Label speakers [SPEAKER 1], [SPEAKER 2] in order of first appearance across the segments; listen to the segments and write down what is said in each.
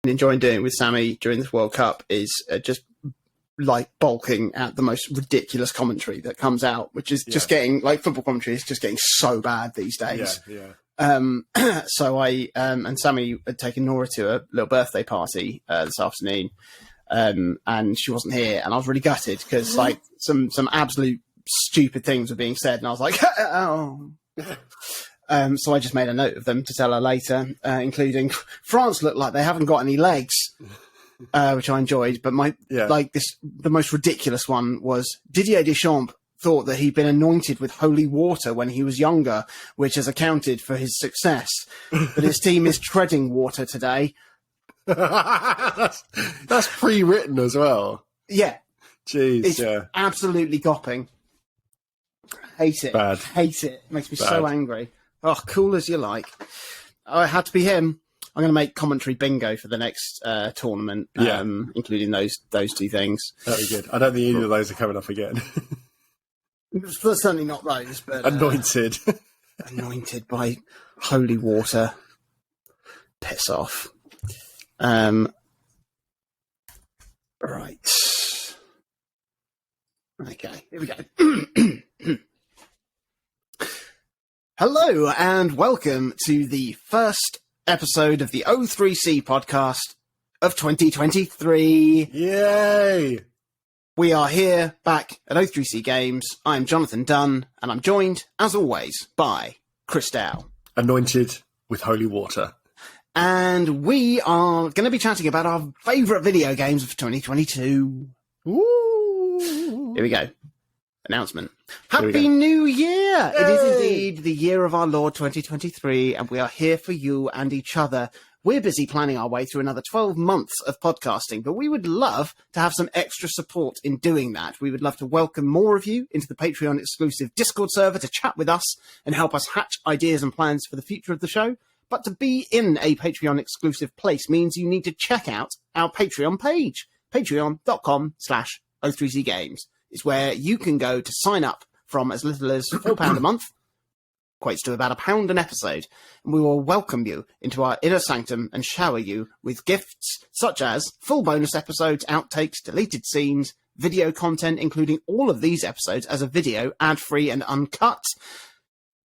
[SPEAKER 1] enjoying doing with Sammy during this World Cup is just like bulking at the most ridiculous commentary that comes out, which is just getting like football commentary is just getting so bad these days. So I and Sammy had taken Nora to a little birthday party this afternoon, and she wasn't here, and I was really gutted because like some absolute stupid things were being said, and I was like, oh. So I just made a note of them to tell her later, including France look like they haven't got any legs, which I enjoyed. But the most ridiculous one was Didier Deschamps thought that he'd been anointed with holy water when he was younger, which has accounted for his success. But his team is treading water today.
[SPEAKER 2] That's pre-written as well.
[SPEAKER 1] Yeah.
[SPEAKER 2] Jeez,
[SPEAKER 1] it's absolutely gopping. Hate it.
[SPEAKER 2] Bad.
[SPEAKER 1] Hate it. Makes me so angry. Oh, cool as you like. Oh, it had to be him. I'm going to make commentary bingo for the next tournament, including those two things.
[SPEAKER 2] That'd be good. I don't think either of those are coming up again.
[SPEAKER 1] Certainly not those, but...
[SPEAKER 2] Anointed.
[SPEAKER 1] Anointed by holy water. Piss off. Right. Okay, here we go. Hello and welcome to the first episode of the O3C podcast of 2023.
[SPEAKER 2] Yay!
[SPEAKER 1] We are here back at O3C Games. I'm Jonathan Dunn, and I'm joined, as always, by Chris Dow.
[SPEAKER 2] Anointed with holy water.
[SPEAKER 1] And we are going to be chatting about our favourite video games of 2022.
[SPEAKER 2] Ooh.
[SPEAKER 1] Here we go. Announcement. Happy New Year! Yay! It is indeed the year of our Lord 2023, and we are here for you and each other. We're busy planning our way through another 12 months of podcasting, but we would love to have some extra support in doing that. We would love to welcome more of you into the Patreon exclusive Discord server to chat with us and help us hatch ideas and plans for the future of the show. But to be in a Patreon exclusive place means you need to check out our Patreon page. Patreon.com/O3C Games is where you can go to sign up from as little as £4 a month, equates to about £1 an episode, and we will welcome you into our inner sanctum and shower you with gifts such as full bonus episodes, outtakes, deleted scenes, video content, including all of these episodes as a video, ad-free and uncut.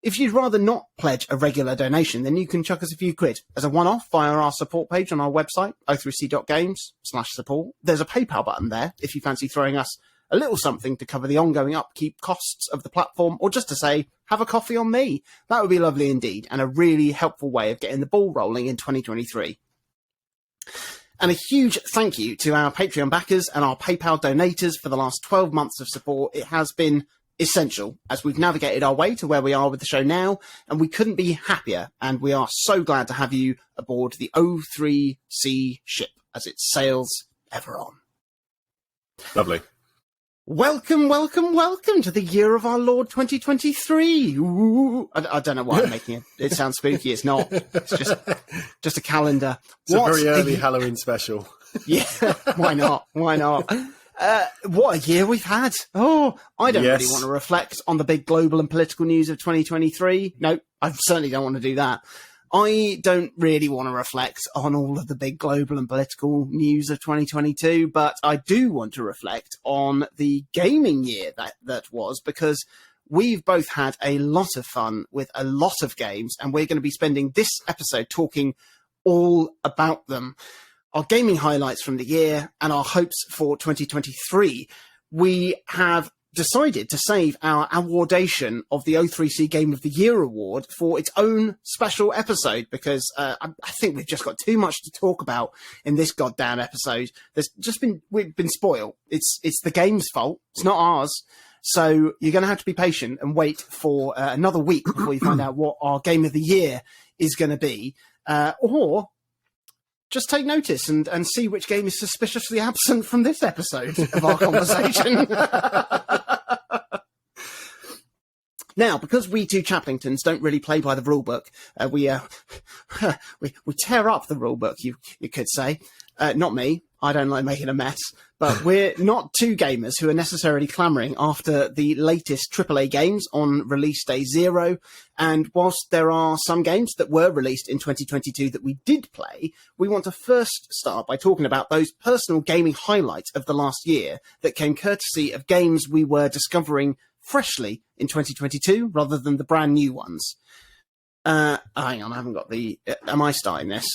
[SPEAKER 1] If you'd rather not pledge a regular donation, then you can chuck us a few quid as a one-off via our support page on our website, o3c.games/support. There's a PayPal button there if you fancy throwing us a little something to cover the ongoing upkeep costs of the platform, or just to say, have a coffee on me. That would be lovely indeed, and a really helpful way of getting the ball rolling in 2023. And a huge thank you to our Patreon backers and our PayPal donators for the last 12 months of support. It has been essential as we've navigated our way to where we are with the show now, and we couldn't be happier, and we are so glad to have you aboard the O3C ship as it sails ever on.
[SPEAKER 2] Lovely.
[SPEAKER 1] Welcome, welcome, welcome to the year of our Lord 2023. Ooh, I don't know why I'm making it. It sounds spooky. It's not. It's just a calendar.
[SPEAKER 2] It's a very early Halloween special.
[SPEAKER 1] Yeah, why not? Why not? What a year we've had. Oh, I don't really want to reflect on the big global and political news of 2023. No, I certainly don't want to do that. I don't really want to reflect on all of the big global and political news of 2022, but I do want to reflect on the gaming year that was, because we've both had a lot of fun with a lot of games, and we're going to be spending this episode talking all about them. Our gaming highlights from the year and our hopes for 2023. We have decided to save our awardation of the O3C Game of the Year award for its own special episode, because I think we've just got too much to talk about in this goddamn episode. We've been spoiled. It's the game's fault. It's not ours. So you're going to have to be patient and wait for another week before you find out what our Game of the Year is going to be, or just take notice and see which game is suspiciously absent from this episode of our conversation. Now, because we two Chaplingtons don't really play by the rulebook, we tear up the rulebook, you could say. Not me. I don't like making a mess, but we're not two gamers who are necessarily clamouring after the latest AAA games on release day 0. And whilst there are some games that were released in 2022 that we did play, we want to first start by talking about those personal gaming highlights of the last year that came courtesy of games we were discovering freshly in 2022 rather than the brand new ones. Hang on, I haven't got the... am I starting this?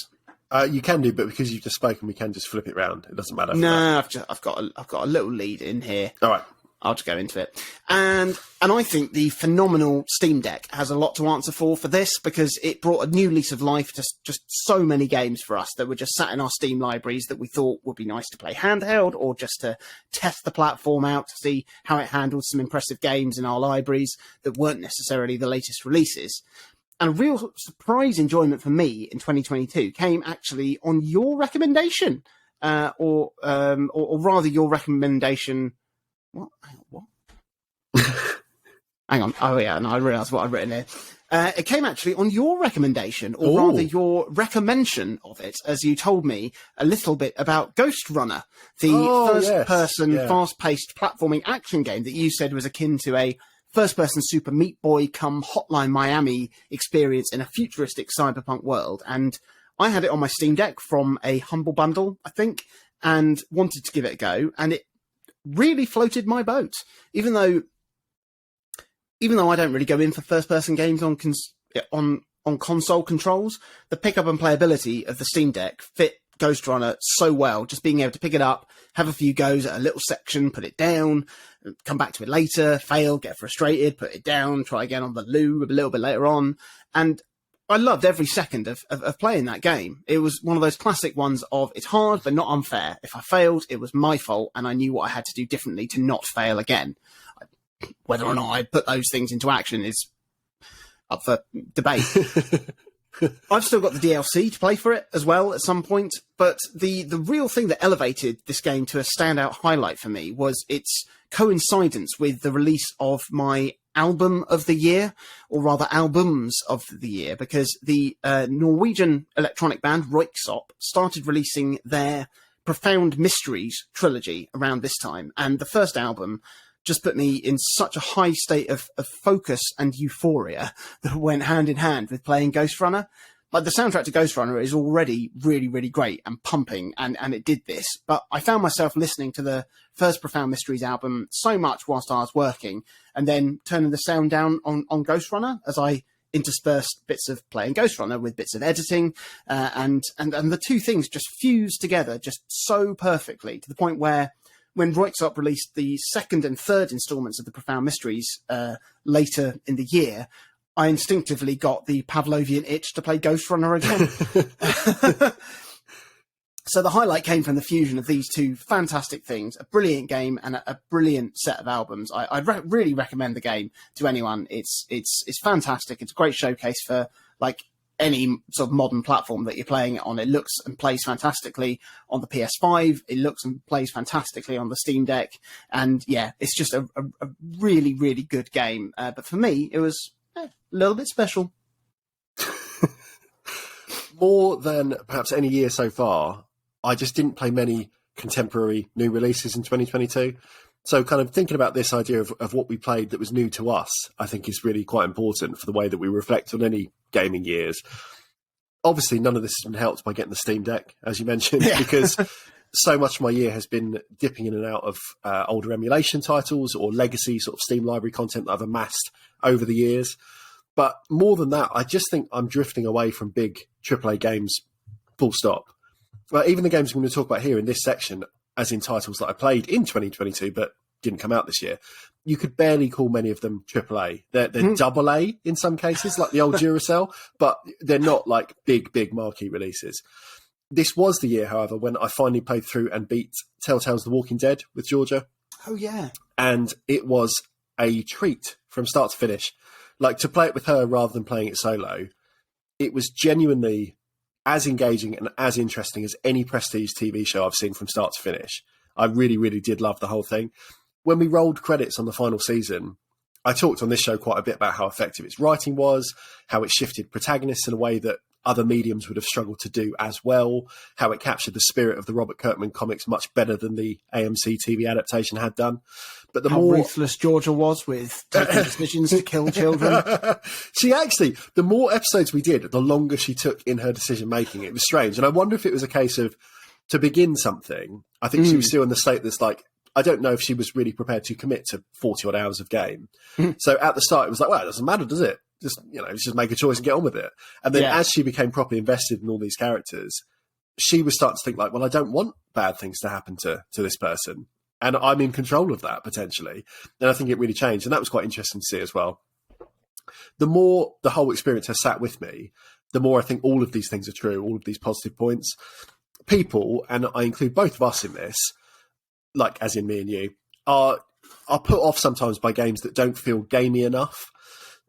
[SPEAKER 2] You can do, but because you've just spoken, we can just flip it round. It doesn't matter.
[SPEAKER 1] No, I've got a little lead in here.
[SPEAKER 2] All right.
[SPEAKER 1] I'll just go into it. And I think the phenomenal Steam Deck has a lot to answer for this, because it brought a new lease of life to just so many games for us that were just sat in our Steam libraries that we thought would be nice to play handheld, or just to test the platform out to see how it handled some impressive games in our libraries that weren't necessarily the latest releases. And a real surprise enjoyment for me in 2022 came actually on your recommendation, or rather your recommendation. What? Hang on. Oh yeah, and I realised what I'd written here. It came actually on your recommendation, or rather your recommendation of it, as you told me a little bit about Ghost Runner, the first-person, fast-paced platforming action game that you said was akin to a first-person Super Meat Boy come Hotline Miami experience in a futuristic cyberpunk world. And I had it on my Steam Deck from a Humble Bundle, I think, and wanted to give it a go. And it really floated my boat, even though I don't really go in for first-person games on console controls. The pickup and playability of the Steam Deck fit Ghost Runner so well. Just being able to pick it up, have a few goes at a little section, put it down, come back to it later, fail, get frustrated, put it down, try again on the loo a little bit later on. And I loved every second of playing that game. It was one of those classic ones of, it's hard but not unfair. If I failed, it was my fault, and I knew what I had to do differently to not fail again. Whether or not I put those things into action is up for debate. I've still got the DLC to play for it as well at some point, but the real thing that elevated this game to a standout highlight for me was its coincidence with the release of my album of the year, or rather albums of the year, because the Norwegian electronic band Röyksopp started releasing their Profound Mysteries trilogy around this time, and the first album just put me in such a high state of focus and euphoria that went hand in hand with playing Ghost Runner. Like, the soundtrack to Ghost Runner is already really, really great and pumping, and it did this. But I found myself listening to the first Profound Mysteries album so much whilst I was working, and then turning the sound down on Ghost Runner as I interspersed bits of playing Ghost Runner with bits of editing, and the two things just fused together just so perfectly, to the point where when Röyksopp released the second and third installments of the Profound Mysteries later in the year, I instinctively got the Pavlovian itch to play Ghost Runner again. So the highlight came from the fusion of these two fantastic things, a brilliant game and a brilliant set of albums. I'd really recommend the game to anyone. It's fantastic. It's a great showcase for, like, any sort of modern platform that you're playing it on. It looks and plays fantastically on the PS5. It looks and plays fantastically on the Steam Deck. And yeah, it's just a really, really good game. But for me, it was a little bit special.
[SPEAKER 2] More than perhaps any year so far, I just didn't play many contemporary new releases in 2022. So kind of thinking about this idea of what we played that was new to us, I think is really quite important for the way that we reflect on any gaming years. Obviously, none of this has been helped by getting the Steam Deck, as you mentioned, because so much of my year has been dipping in and out of older emulation titles or legacy sort of Steam library content that I've amassed over the years. But more than that, I just think I'm drifting away from big AAA games, full stop. Well, even the games I'm going to talk about here in this section, as in titles that I played in 2022 but didn't come out this year, you could barely call many of them AAA. They're double A in some cases, like the old Duracell, but they're not like big marquee releases. This was the year, however, when I finally played through and beat Telltale's The Walking Dead with Georgia.
[SPEAKER 1] Oh, yeah.
[SPEAKER 2] And it was a treat from start to finish. Like, to play it with her rather than playing it solo, it was genuinely as engaging and as interesting as any prestige TV show I've seen from start to finish. I really, really did love the whole thing. When we rolled credits on the final season, I talked on this show quite a bit about how effective its writing was, how it shifted protagonists in a way that other mediums would have struggled to do as well, how it captured the spirit of the Robert Kirkman comics much better than the AMC TV adaptation had done. But the
[SPEAKER 1] how
[SPEAKER 2] more
[SPEAKER 1] ruthless Georgia was with taking decisions to kill children.
[SPEAKER 2] She actually, the more episodes we did, the longer she took in her decision making. It was strange. And I wonder if it was a case of, to begin something, I think she was still in the state that's like, I don't know if she was really prepared to commit to 40 odd hours of game. So at the start, it was like, well, it doesn't matter, does it? Just, just make a choice and get on with it. And then as she became properly invested in all these characters, she was starting to think like, well, I don't want bad things to happen to this person. And I'm in control of that potentially. And I think it really changed. And that was quite interesting to see as well. The more the whole experience has sat with me, the more I think all of these things are true, all of these positive points. People, and I include both of us in this, like as in me and you, are put off sometimes by games that don't feel gamey enough.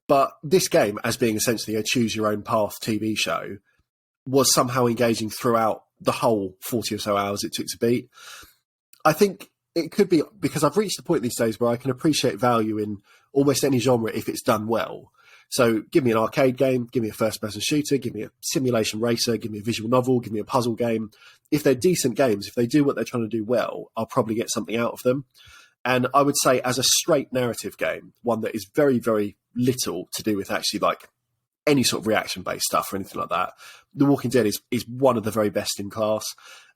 [SPEAKER 2] But this game, as being essentially a choose your own path TV show, was somehow engaging throughout the whole 40 or so hours it took to beat. I think it could be because I've reached the point these days where I can appreciate value in almost any genre if it's done well. So give me an arcade game, give me a first-person shooter, give me a simulation racer, give me a visual novel, give me a puzzle game. If they're decent games, if they do what they're trying to do well, I'll probably get something out of them. And I would say as a straight narrative game, one that is very, very little to do with actually like any sort of reaction-based stuff or anything like that, The Walking Dead is one of the very best in class.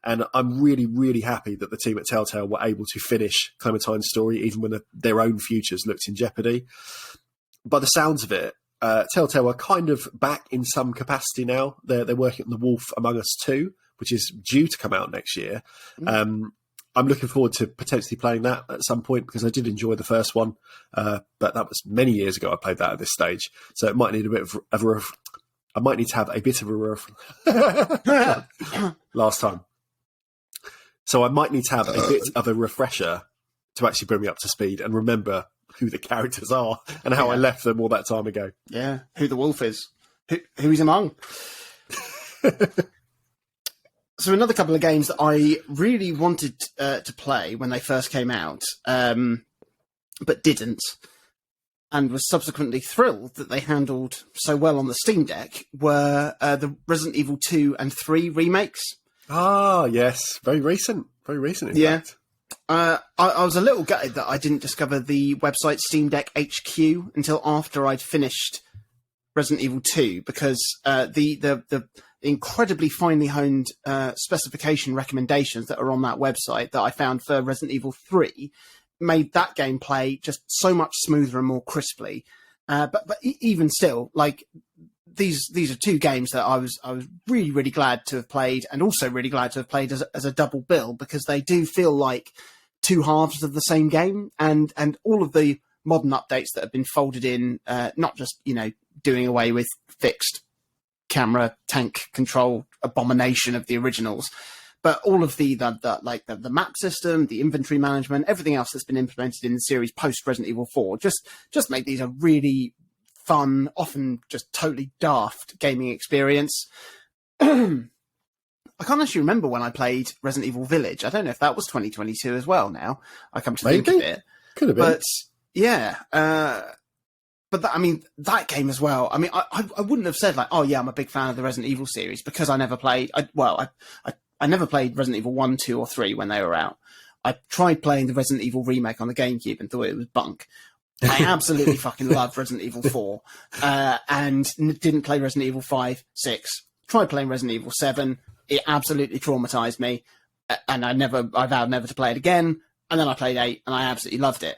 [SPEAKER 2] And I'm really, really happy that the team at Telltale were able to finish Clementine's story, even when their own futures looked in jeopardy. By the sounds of it, Telltale are kind of back in some capacity now. They're working on The Wolf Among Us 2, which is due to come out next year. I'm looking forward to potentially playing that at some point because I did enjoy the first one, but that was many years ago I played that at this stage. So it might need a bit of I might need to have a bit of a last time. So I might need to have a bit of a refresher to actually bring me up to speed and remember who the characters are and how I left them all that time ago.
[SPEAKER 1] Yeah, who the wolf is, who he's among. So another couple of games that I really wanted to play when they first came out, but didn't, and was subsequently thrilled that they handled so well on the Steam Deck, were the Resident Evil 2 and 3 remakes.
[SPEAKER 2] Ah, yes. Very recent, in fact.
[SPEAKER 1] I was a little gutted that I didn't discover the website Steam Deck HQ until after I'd finished Resident Evil 2, because the incredibly finely honed specification recommendations that are on that website that I found for Resident Evil 3 made that gameplay just so much smoother and more crisply. But even still, like, these are two games that I was really, really glad to have played, and also really glad to have played as a double bill, because they do feel like two halves of the same game, and all of the modern updates that have been folded in, not just, doing away with fixed camera tank control abomination of the originals, but all of the map system, the inventory management, everything else that's been implemented in the series post Resident Evil 4 just make these a really fun, often just totally daft gaming experience. I can't actually remember when I played Resident Evil Village. I don't know if that was 2022 as well now. I come to think of it.
[SPEAKER 2] Could have been.
[SPEAKER 1] But yeah, but that game as well. I mean, I wouldn't have said like, oh yeah, I'm a big fan of the Resident Evil series, because I never played. I never played Resident Evil 1, 2, or 3 when they were out. I tried playing the Resident Evil remake on the GameCube and thought it was bunk. I absolutely fucking loved Resident Evil 4, and didn't play Resident Evil 5, 6. Tried playing Resident Evil 7. It absolutely traumatized me, and I vowed never to play it again. And then I played 8, and I absolutely loved it.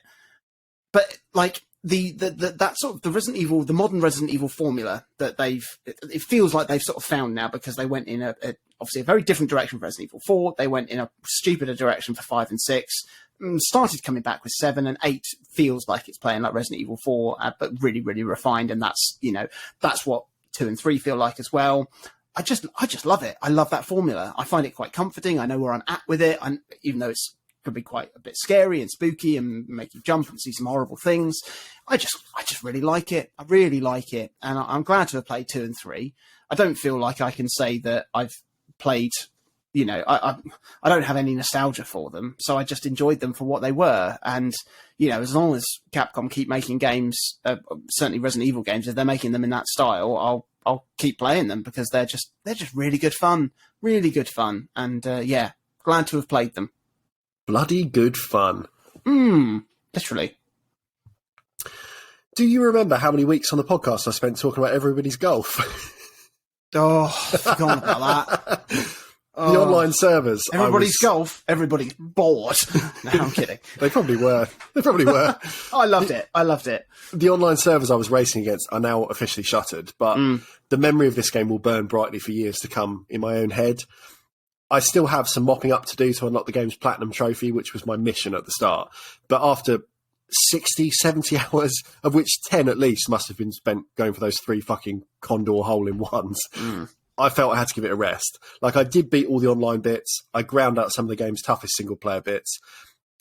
[SPEAKER 1] But like that sort of the modern Resident Evil formula that it feels like they've sort of found now, because they went in obviously a very different direction for Resident Evil 4. They went in a stupider direction for 5 and 6. Started coming back with 7, and 8 feels like it's playing like Resident Evil 4, but really, really refined. And that's what 2 and 3 feel like as well. I just love it. I love that formula. I find it quite comforting. I know where I'm at with it. And even though it's could be quite a bit scary and spooky and make you jump and see some horrible things, I just really like it. I really like it. And I'm glad to have played 2 and 3. I don't feel like I can say that I've played I don't have any nostalgia for them, so I just enjoyed them for what they were. And as long as Capcom keep making games, certainly Resident Evil games, if they're making them in that style, I'll keep playing them because they're just really good fun, and glad to have played them.
[SPEAKER 2] Bloody good fun.
[SPEAKER 1] Literally.
[SPEAKER 2] Do you remember how many weeks on the podcast I spent talking about everybody's golf?
[SPEAKER 1] Oh, I forgot about that.
[SPEAKER 2] The online servers.
[SPEAKER 1] Everybody's golf. Everybody's bored. No, I'm kidding.
[SPEAKER 2] They probably were.
[SPEAKER 1] I loved it.
[SPEAKER 2] The online servers I was racing against are now officially shuttered, but the memory of this game will burn brightly for years to come in my own head. I still have some mopping up to do to unlock the game's platinum trophy, which was my mission at the start. But after 60, 70 hours, of which 10 at least must have been spent going for those 3 fucking Condor hole-in-ones, I felt I had to give it a rest. Like, I did beat all the online bits. I ground out some of the game's toughest single-player bits.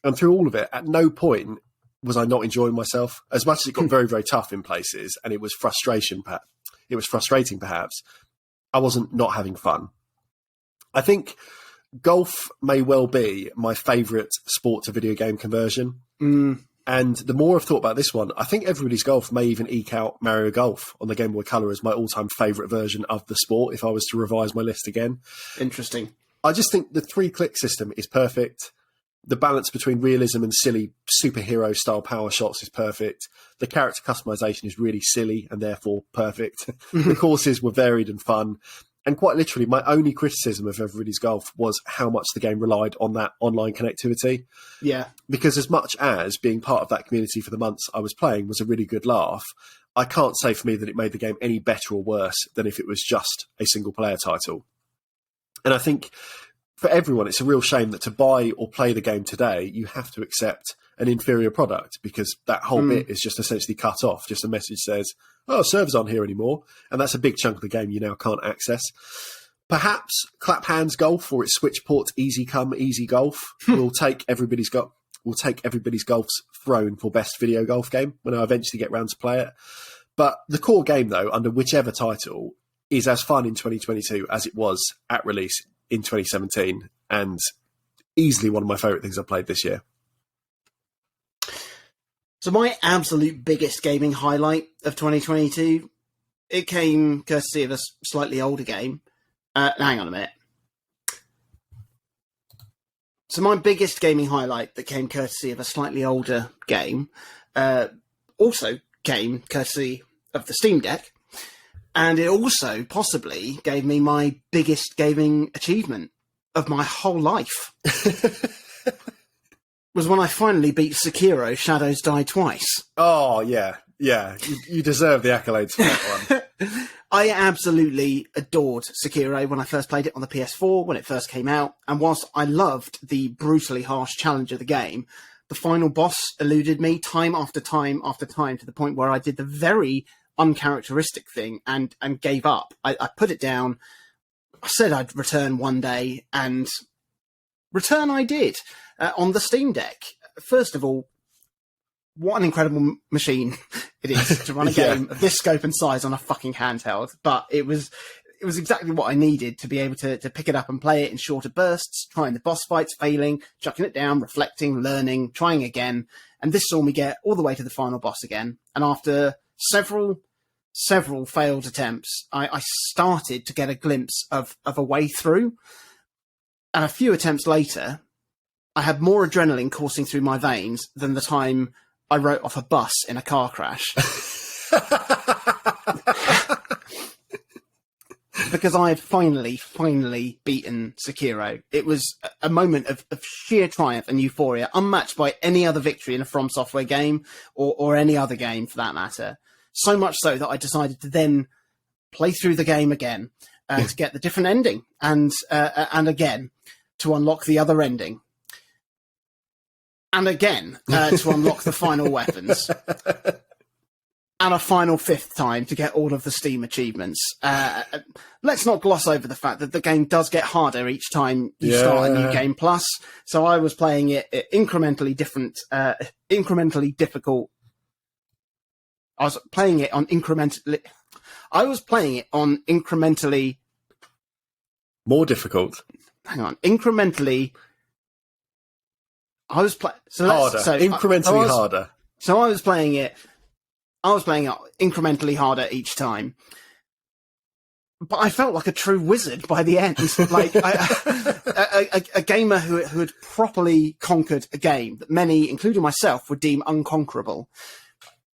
[SPEAKER 2] And through all of it, at no point was I not enjoying myself. As much as it got very, very tough in places, and it was frustrating perhaps, I wasn't not having fun. I think golf may well be my favourite sport to video game conversion. And the more I've thought about this one, I think Everybody's Golf may even eke out Mario Golf on the Game Boy Color as my all-time favourite version of the sport if I was to revise my list again.
[SPEAKER 1] Interesting.
[SPEAKER 2] I just think the 3-click system is perfect. The balance between realism and silly superhero-style power shots is perfect. The character customization is really silly and therefore perfect. The courses were varied and fun. And quite literally, my only criticism of Everybody's Golf was how much the game relied on that online connectivity.
[SPEAKER 1] Yeah.
[SPEAKER 2] Because as much as being part of that community for the months I was playing was a really good laugh, I can't say for me that it made the game any better or worse than if it was just a single-player title. And I think for everyone, it's a real shame that to buy or play the game today, you have to accept an inferior product because that whole bit is just essentially cut off. Just a message says, oh, servers aren't here anymore. And that's a big chunk of the game you now can't access. Perhaps Clap Hands Golf or its switch port Easy Come, Easy Golf will take Everybody's Golf's throne for best video golf game when I eventually get round to play it. But the core game, though, under whichever title, is as fun in 2022 as it was at release in 2017 and easily one of my favourite things I've played this year.
[SPEAKER 1] So my absolute biggest gaming highlight of 2022, it came courtesy of a slightly older game. Hang on a minute. So my biggest gaming highlight that came courtesy of a slightly older game also came courtesy of the Steam Deck. And it also possibly gave me my biggest gaming achievement of my whole life. Was when I finally beat Sekiro Shadows Die Twice.
[SPEAKER 2] Oh, yeah. Yeah, you deserve the accolades for that one.
[SPEAKER 1] I absolutely adored Sekiro when I first played it on the PS4 when it first came out. And whilst I loved the brutally harsh challenge of the game, the final boss eluded me time after time after time to the point where I did the very uncharacteristic thing and gave up. I put it down. I said I'd return one day, and return I did on the Steam Deck. First of all, what an incredible machine it is to run a game of this scope and size on a fucking handheld. But it was exactly what I needed to be able to pick it up and play it in shorter bursts, trying the boss fights, failing, chucking it down, reflecting, learning, trying again. And this saw me get all the way to the final boss again. And after several failed attempts, I started to get a glimpse of a way through. And a few attempts later, I had more adrenaline coursing through my veins than the time I wrote off a bus in a car crash. Because I had finally beaten Sekiro. It was a moment of sheer triumph and euphoria, unmatched by any other victory in a From Software game or any other game for that matter. So much so that I decided to then play through the game again to get the different ending and again to unlock the other ending. And again to unlock the final weapons. And a final fifth time to get all of the Steam achievements. Let's not gloss over the fact that the game does get harder each time you start a new game plus. So I was playing it incrementally difficult. I was playing it on incrementally more difficult. hang on, incrementally. I was playing
[SPEAKER 2] incrementally harder.
[SPEAKER 1] So I was playing it. I was playing it incrementally harder each time, but I felt like a true wizard by the end. Like a gamer who had properly conquered a game that many, including myself, would deem unconquerable.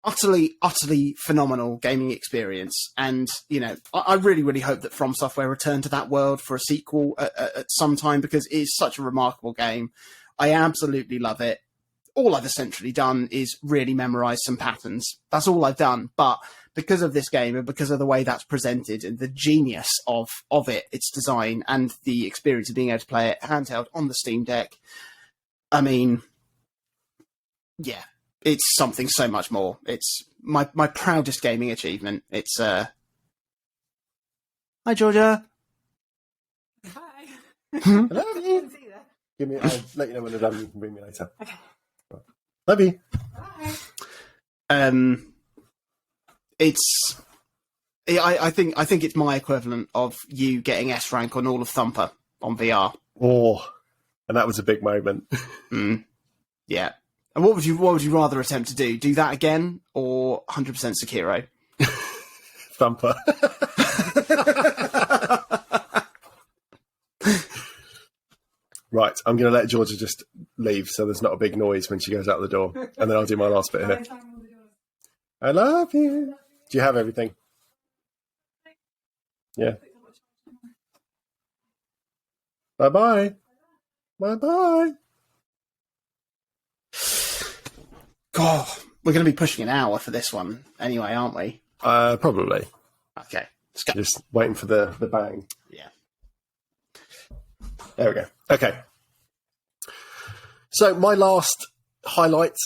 [SPEAKER 1] Utterly phenomenal gaming experience. And, you know, I really, really hope that From Software return to that world for a sequel at some time, because it is such a remarkable game. I absolutely love it. All I've essentially done is really memorize some patterns. That's all I've done. But because of this game and because of the way that's presented and the genius of it, its design, and the experience of being able to play it handheld on the Steam Deck, I mean, yeah, it's something so much more. It's my proudest gaming achievement. It's hi Georgia.
[SPEAKER 3] Hi.
[SPEAKER 2] Hello.
[SPEAKER 3] I didn't see that.
[SPEAKER 2] I'll let you know when they're done. You can bring me later.
[SPEAKER 3] Okay.
[SPEAKER 2] Love you.
[SPEAKER 3] Bye.
[SPEAKER 1] I think it's my equivalent of you getting S rank on all of Thumper on VR.
[SPEAKER 2] Oh, and that was a big moment.
[SPEAKER 1] Yeah. And what would you rather attempt to do? Do that again or 100% Sekiro?
[SPEAKER 2] Thumper. Right, I'm going to let Georgia just leave so there's not a big noise when she goes out the door. And then I'll do my last bit here. I love you. Do you have everything? Yeah. Bye-bye. Bye-bye.
[SPEAKER 1] God, we're going to be pushing an hour for this one anyway, aren't we?
[SPEAKER 2] Probably.
[SPEAKER 1] Okay, let's go.
[SPEAKER 2] Just waiting for the bang.
[SPEAKER 1] Yeah.
[SPEAKER 2] There we go. Okay. So my last highlight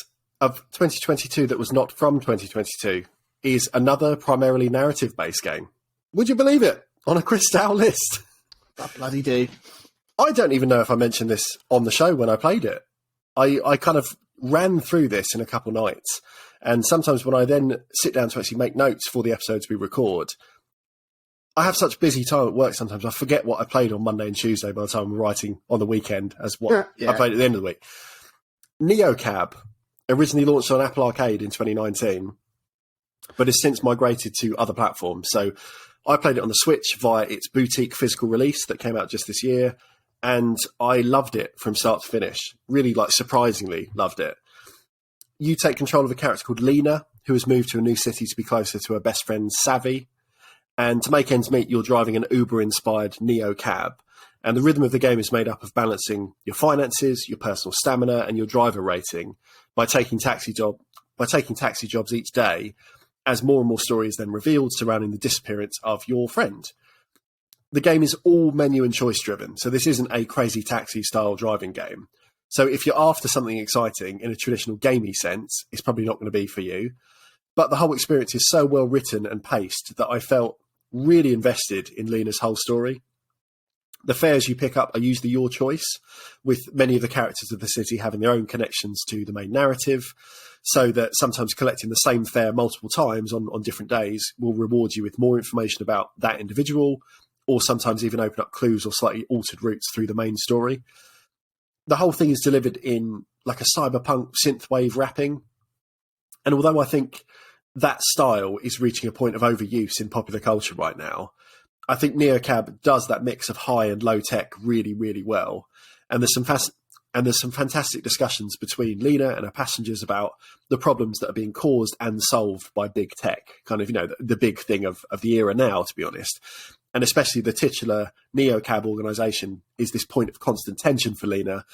[SPEAKER 2] of 2022 that was not from 2022 is another primarily narrative-based game. Would you believe it? On a Crystal list.
[SPEAKER 1] I bloody do.
[SPEAKER 2] I don't even know if I mentioned this on the show when I played it. I kind of ran through this in a couple nights. And sometimes when I then sit down to actually make notes for the episodes we record, I have such busy time at work sometimes I forget what I played on Monday and Tuesday by the time I'm writing on the weekend as what I played at the end of the week. Neocab, originally launched on Apple Arcade in 2019, but has since migrated to other platforms. So I played it on the Switch via its boutique physical release that came out just this year, and I loved it from start to finish. Really, surprisingly loved it. You take control of a character called Lena, who has moved to a new city to be closer to her best friend Savvy. And to make ends meet, you're driving an Uber-inspired Neo cab. And the rhythm of the game is made up of balancing your finances, your personal stamina, and your driver rating by taking taxi jobs each day, as more and more stories then revealed surrounding the disappearance of your friend. The game is all menu and choice driven, so this isn't a crazy taxi-style driving game. So if you're after something exciting in a traditional gamey sense, it's probably not going to be for you. But the whole experience is so well written and paced that I felt really invested in Lena's whole story. The fares you pick up are usually your choice, with many of the characters of the city having their own connections to the main narrative, so that sometimes collecting the same fare multiple times on different days will reward you with more information about that individual, or sometimes even open up clues or slightly altered routes through the main story. The whole thing is delivered in a cyberpunk synthwave wrapping. And although I think that style is reaching a point of overuse in popular culture right now, I think Neocab does that mix of high and low tech really, really well. And there's some fantastic discussions between Lena and her passengers about the problems that are being caused and solved by big tech, kind of, the big thing of the era now, to be honest. And especially the titular Neocab organization is this point of constant tension for Lena,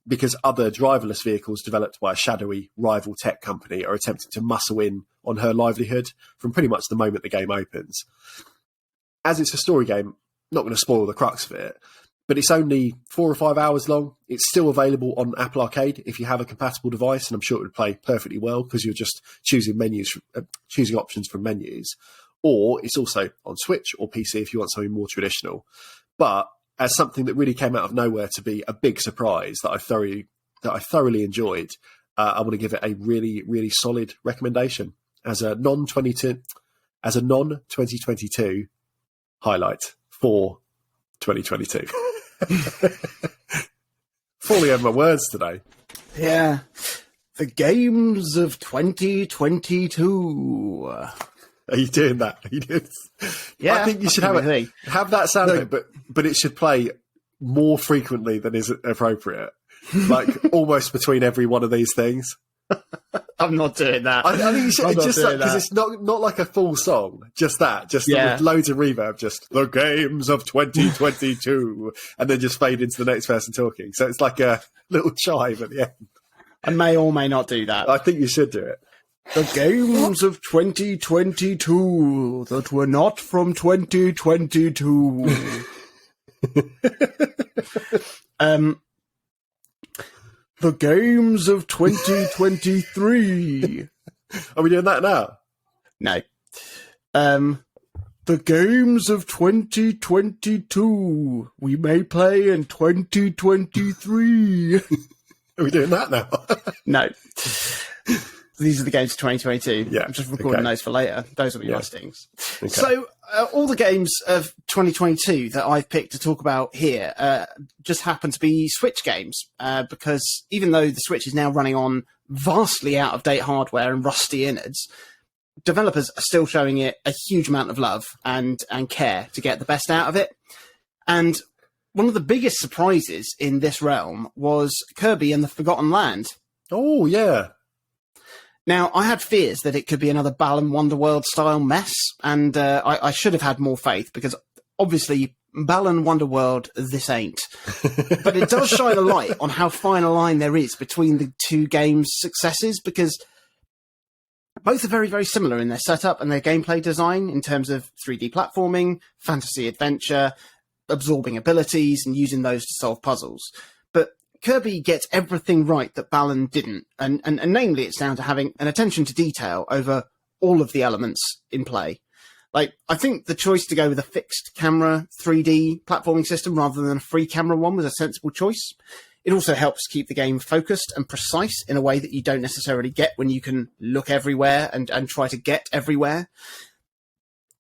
[SPEAKER 2] because other driverless vehicles developed by a shadowy rival tech company are attempting to muscle in on her livelihood from pretty much the moment the game opens. As it's a story game, not going to spoil the crux of it, but it's only 4 or 5 hours long. It's still available on Apple Arcade if you have a compatible device, and I'm sure it would play perfectly well because you're just choosing options from menus. Or it's also on Switch or PC if you want something more traditional. But as something that really came out of nowhere to be a big surprise that I thoroughly enjoyed, I want to give it a really, really solid recommendation as a non-2022 highlight for 2022. Falling over my words today.
[SPEAKER 1] Yeah. The games of 2022.
[SPEAKER 2] Are you doing that? Are you doing...
[SPEAKER 1] Yeah,
[SPEAKER 2] I think you should have that sound effect, but it should play more frequently than is appropriate. Like almost between every one of these things.
[SPEAKER 1] I'm not doing that.
[SPEAKER 2] I think you should, just because it's not like a full song, just that, with loads of reverb, just the games of 2022, and then just fade into the next person talking. So it's like a little chime at the end.
[SPEAKER 1] I may or may not do that.
[SPEAKER 2] I think you should do it.
[SPEAKER 1] The games of 2022 that were not from 2022. The games of 2023.
[SPEAKER 2] Are we doing that now?
[SPEAKER 1] No. The games of 2022 we may play in 2023.
[SPEAKER 2] Are we doing that now?
[SPEAKER 1] No. These are the games of 2022.
[SPEAKER 2] Yeah.
[SPEAKER 1] I'm just recording those for later. Those will be nice things.
[SPEAKER 2] Okay.
[SPEAKER 1] So, all the games of 2022 that I've picked to talk about here just happen to be Switch games, because even though the Switch is now running on vastly out-of-date hardware and rusty innards, developers are still showing it a huge amount of love and care to get the best out of it. And one of the biggest surprises in this realm was Kirby and the Forgotten Land.
[SPEAKER 2] Oh, yeah.
[SPEAKER 1] Now, I had fears that it could be another Balan Wonderworld style mess, and I should have had more faith, because obviously Balan Wonderworld, this ain't. But it does shine a light on how fine a line there is between the two games' successes, because both are very, very similar in their setup and their gameplay design in terms of 3D platforming, fantasy adventure, absorbing abilities, and using those to solve puzzles. But Kirby gets everything right that Balan didn't, and namely it's down to having an attention to detail over all of the elements in play. Like, I think the choice to go with a fixed camera 3D platforming system rather than a free camera one was a sensible choice. It also helps keep the game focused and precise in a way that you don't necessarily get when you can look everywhere and try to get everywhere.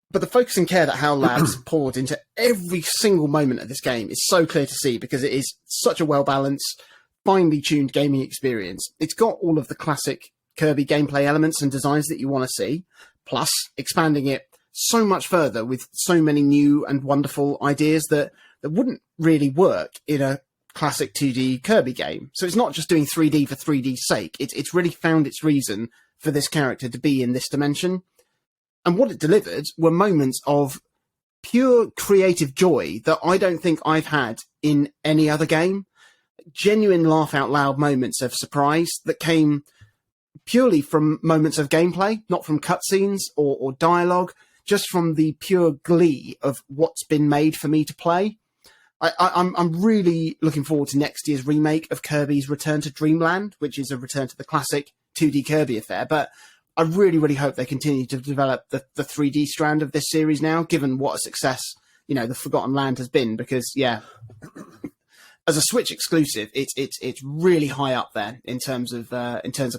[SPEAKER 1] But the focus and care that HAL Labs poured into every single moment of this game is so clear to see, because it is such a well-balanced, finely tuned gaming experience. It's got all of the classic Kirby gameplay elements and designs that you want to see, plus expanding it so much further with so many new and wonderful ideas that wouldn't really work in a classic 2D Kirby game. So it's not just doing 3D for 3D's sake. It's really found its reason for this character to be in this dimension. And what it delivered were moments of pure creative joy that I don't think I've had in any other game. Genuine laugh-out-loud moments of surprise that came purely from moments of gameplay, not from cutscenes or dialogue, just from the pure glee of what's been made for me to play. I'm really looking forward to next year's remake of Kirby's Return to Dreamland, which is a return to the classic 2D Kirby affair. But I really, really hope they continue to develop the 3D strand of this series now, given what a success, the Forgotten Land has been. Because, yeah, as a Switch exclusive, it's really high up there in terms of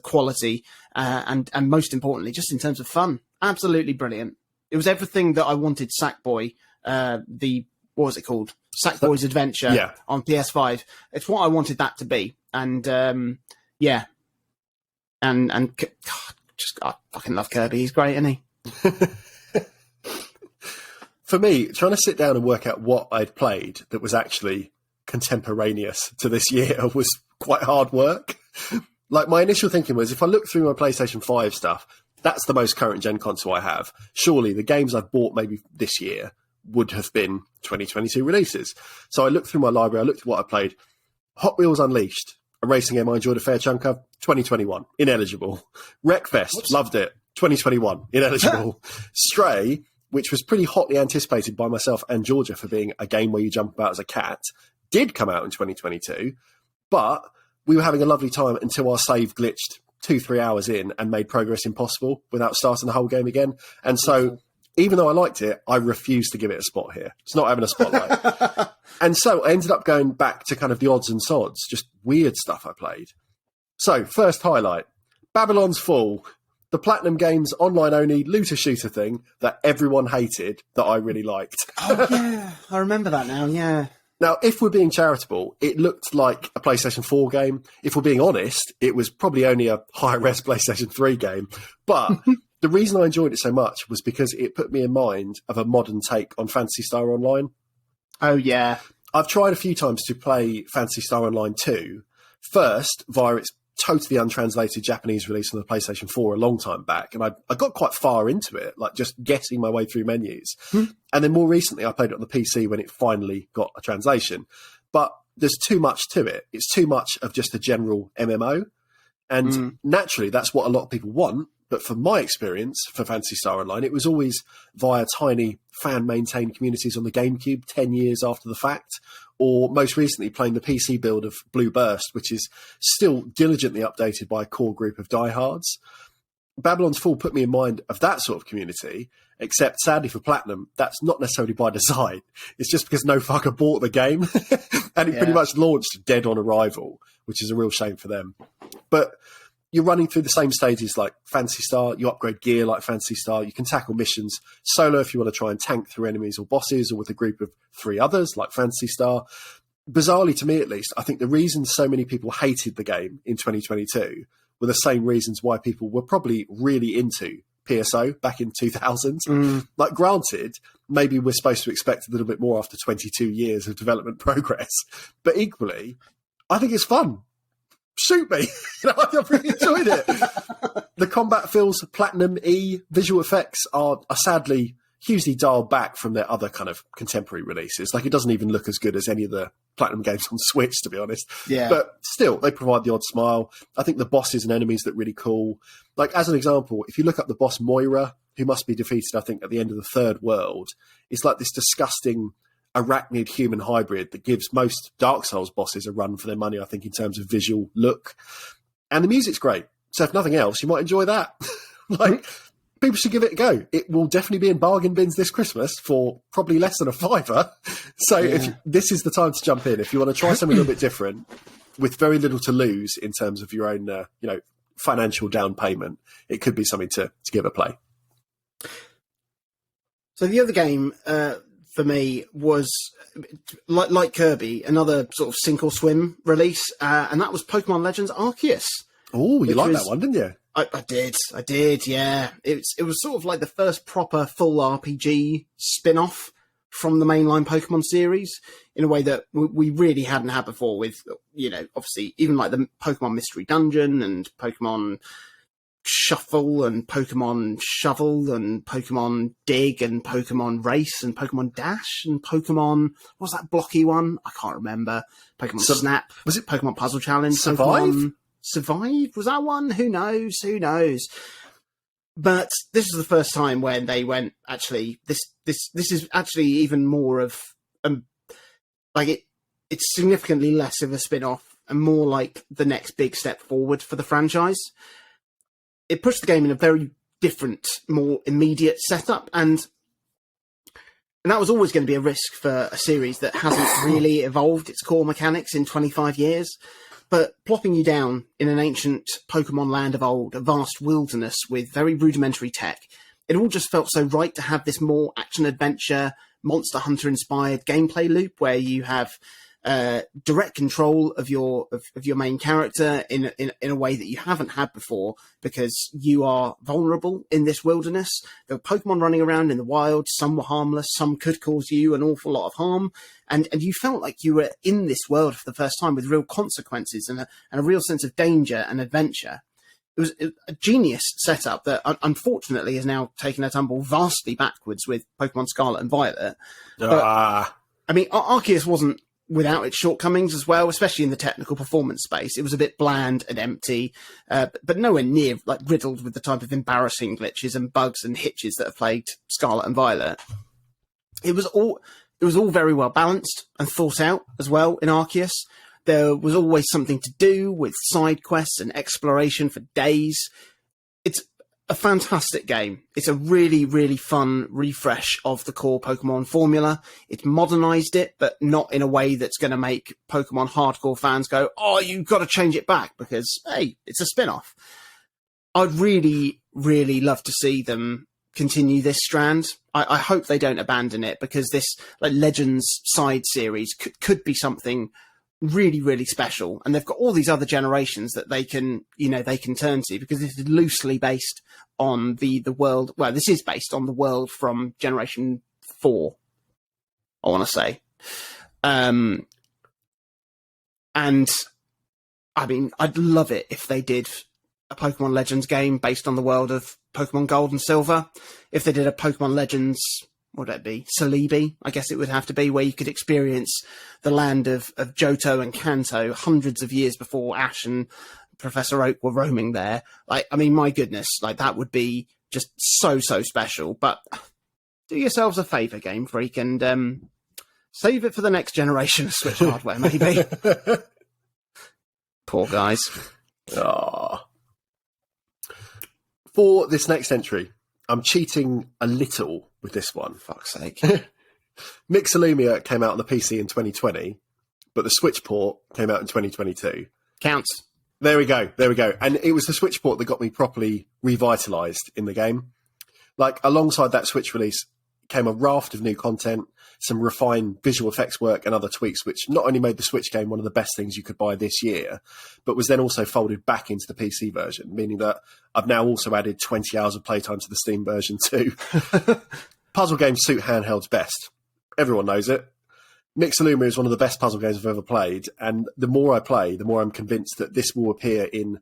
[SPEAKER 1] quality and most importantly, just in terms of fun. Absolutely brilliant. It was everything that I wanted Sackboy, what was it called? Sackboy's Adventure on PS5. It's what I wanted that to be. And, and God, I fucking love Kirby. He's great, isn't he?
[SPEAKER 2] For me, trying to sit down and work out what I'd played that was actually contemporaneous to this year was quite hard work. Like, my initial thinking was, if I look through my PlayStation 5 stuff, that's the most current gen console I have. Surely the games I've bought maybe this year would have been 2022 releases. So I looked through my library, I looked at what I played. Hot Wheels Unleashed, a racing game I enjoyed a fair chunk of, 2021, ineligible. Wreckfest, loved it, 2021, ineligible. Stray, which was pretty hotly anticipated by myself and Georgia for being a game where you jump about as a cat, did come out in 2022, but we were having a lovely time until our save glitched 2-3 hours in and made progress impossible without starting the whole game again. And so, even though I liked it, I refused to give it a spot here. It's not having a spotlight. And so I ended up going back to kind of the odds and sods, just weird stuff I played. So, first highlight, Babylon's Fall, the Platinum Games online-only looter-shooter thing that everyone hated that I really liked.
[SPEAKER 1] Oh, yeah. I remember that now, yeah.
[SPEAKER 2] Now, if we're being charitable, it looked like a PlayStation 4 game. If we're being honest, it was probably only a high-res PlayStation 3 game. But the reason I enjoyed it so much was because it put me in mind of a modern take on Phantasy Star Online.
[SPEAKER 1] Oh, yeah.
[SPEAKER 2] I've tried a few times to play Phantasy Star Online 2, first via its totally untranslated Japanese release on the PlayStation 4 a long time back, and I got quite far into it, like just guessing my way through menus. And then more recently, I played it on the PC when it finally got a translation. But there's too much to it. It's too much of just a general MMO. And naturally, that's what a lot of people want. But from my experience for Phantasy Star Online, it was always via tiny fan-maintained communities on the GameCube 10 years after the fact, or most recently playing the PC build of Blue Burst, which is still diligently updated by a core group of diehards. Babylon's Fall put me in mind of that sort of community, except sadly for Platinum, that's not necessarily by design. It's just because no fucker bought the game, and it pretty much launched dead on arrival, which is a real shame for them. But you're running through the same stages like Phantasy Star. You upgrade gear like Phantasy Star. You can tackle missions solo if you want to try and tank through enemies or bosses, or with a group of 3 others like Phantasy Star. Bizarrely, to me at least, I think the reasons so many people hated the game in 2022 were the same reasons why people were probably really into PSO back in 2000. Like, granted, maybe we're supposed to expect a little bit more after 22 years of development progress, but equally, I think it's fun. Shoot me. I've really enjoyed it. The combat feels Platinum-y. Visual effects are sadly hugely dialed back from their other kind of contemporary releases. Like, it doesn't even look as good as any of the Platinum games on Switch, to be honest.
[SPEAKER 1] Yeah.
[SPEAKER 2] But still, they provide the odd smile. I think the bosses and enemies look really cool. Like, as an example, if you look up the boss Moira, who must be defeated, I think, at the end of the third world, it's like this disgusting arachnid human hybrid that gives most Dark Souls bosses a run for their money, I think, in terms of visual look. And the music's great. So if nothing else, you might enjoy that. Like, people should give it a go. It will definitely be in bargain bins this Christmas for probably less than £5. So this is the time to jump in. If you want to try something a little bit different with very little to lose in terms of your own, financial down payment, it could be something to give a play.
[SPEAKER 1] So the other game for me was, like Kirby, another sort of sink or swim release, and that was Pokemon Legends Arceus.
[SPEAKER 2] Oh, you liked that one, didn't you?
[SPEAKER 1] I did, yeah. It was sort of like the first proper full RPG spin-off from the mainline Pokemon series in a way that we really hadn't had before with, obviously, even like the Pokemon Mystery Dungeon and Pokemon Shuffle and Pokemon Shovel and Pokemon Dig and Pokemon Race and Pokemon Dash and Pokemon, what was that blocky one? I can't remember. Pokemon Snap.
[SPEAKER 2] Was it
[SPEAKER 1] Pokemon Puzzle Challenge?
[SPEAKER 2] Survive?
[SPEAKER 1] Pokemon Survive? Was that one? Who knows? But this is the first time when they went, actually, this is actually even more of, it's significantly less of a spin-off and more like the next big step forward for the franchise. It pushed the game in a very different, more immediate setup, and that was always going to be a risk for a series that hasn't really evolved its core mechanics in 25 years. But plopping you down in an ancient Pokemon land of old, a vast wilderness with very rudimentary tech, it all just felt so right to have this more action-adventure, Monster Hunter-inspired gameplay loop where you have direct control of your main character in a way that you haven't had before, because you are vulnerable in this wilderness. There are Pokemon running around in the wild. Some were harmless. Some could cause you an awful lot of harm. And you felt like you were in this world for the first time with real consequences and a real sense of danger and adventure. It was a genius setup that unfortunately has now taken a tumble vastly backwards with Pokemon Scarlet and Violet. But, I mean, Arceus wasn't without its shortcomings as well, especially in the technical performance space. It was a bit bland and empty, but nowhere near like riddled with the type of embarrassing glitches and bugs and hitches that have plagued Scarlet and Violet. It was all very well balanced and thought out as well in Arceus. There was always something to do with side quests and exploration for days. It's a fantastic game. It's a really, really fun refresh of the core Pokemon formula. It's modernized it, but not in a way that's going to make Pokemon hardcore fans go, oh, you've got to change it back because, hey, it's a spin-off. I'd really, really love to see them continue this strand. I hope they don't abandon it, because this Legends side series could be something really, really special. And they've got all these other generations that they can turn to, because this is loosely based on the world. Well, this is based on the world from Generation 4, I want to say. And I mean, I'd love it if they did a Pokemon Legends game based on the world of Pokemon Gold and Silver. If they did a Pokemon Legends, what would it be? Celebi, I guess it would have to be, where you could experience the land of Johto and Kanto hundreds of years before Ash and Professor Oak were roaming there. I mean, my goodness, that would be just so special. But do yourselves a favour, Game Freak, and save it for the next generation of Switch hardware, maybe. Poor guys.
[SPEAKER 2] Oh. For this next entry, I'm cheating a little with this one.
[SPEAKER 1] Fuck's sake.
[SPEAKER 2] Mixolumia came out on the PC in 2020, but the Switch port came out in 2022.
[SPEAKER 1] Counts.
[SPEAKER 2] There we go. And it was the Switch port that got me properly revitalised in the game. Alongside that Switch release came a raft of new content, some refined visual effects work and other tweaks, which not only made the Switch game one of the best things you could buy this year, but was then also folded back into the PC version, meaning that I've now also added 20 hours of playtime to the Steam version too. Puzzle games suit handhelds best. Everyone knows it. Mixolumia is one of the best puzzle games I've ever played, and the more I play, the more I'm convinced that this will appear in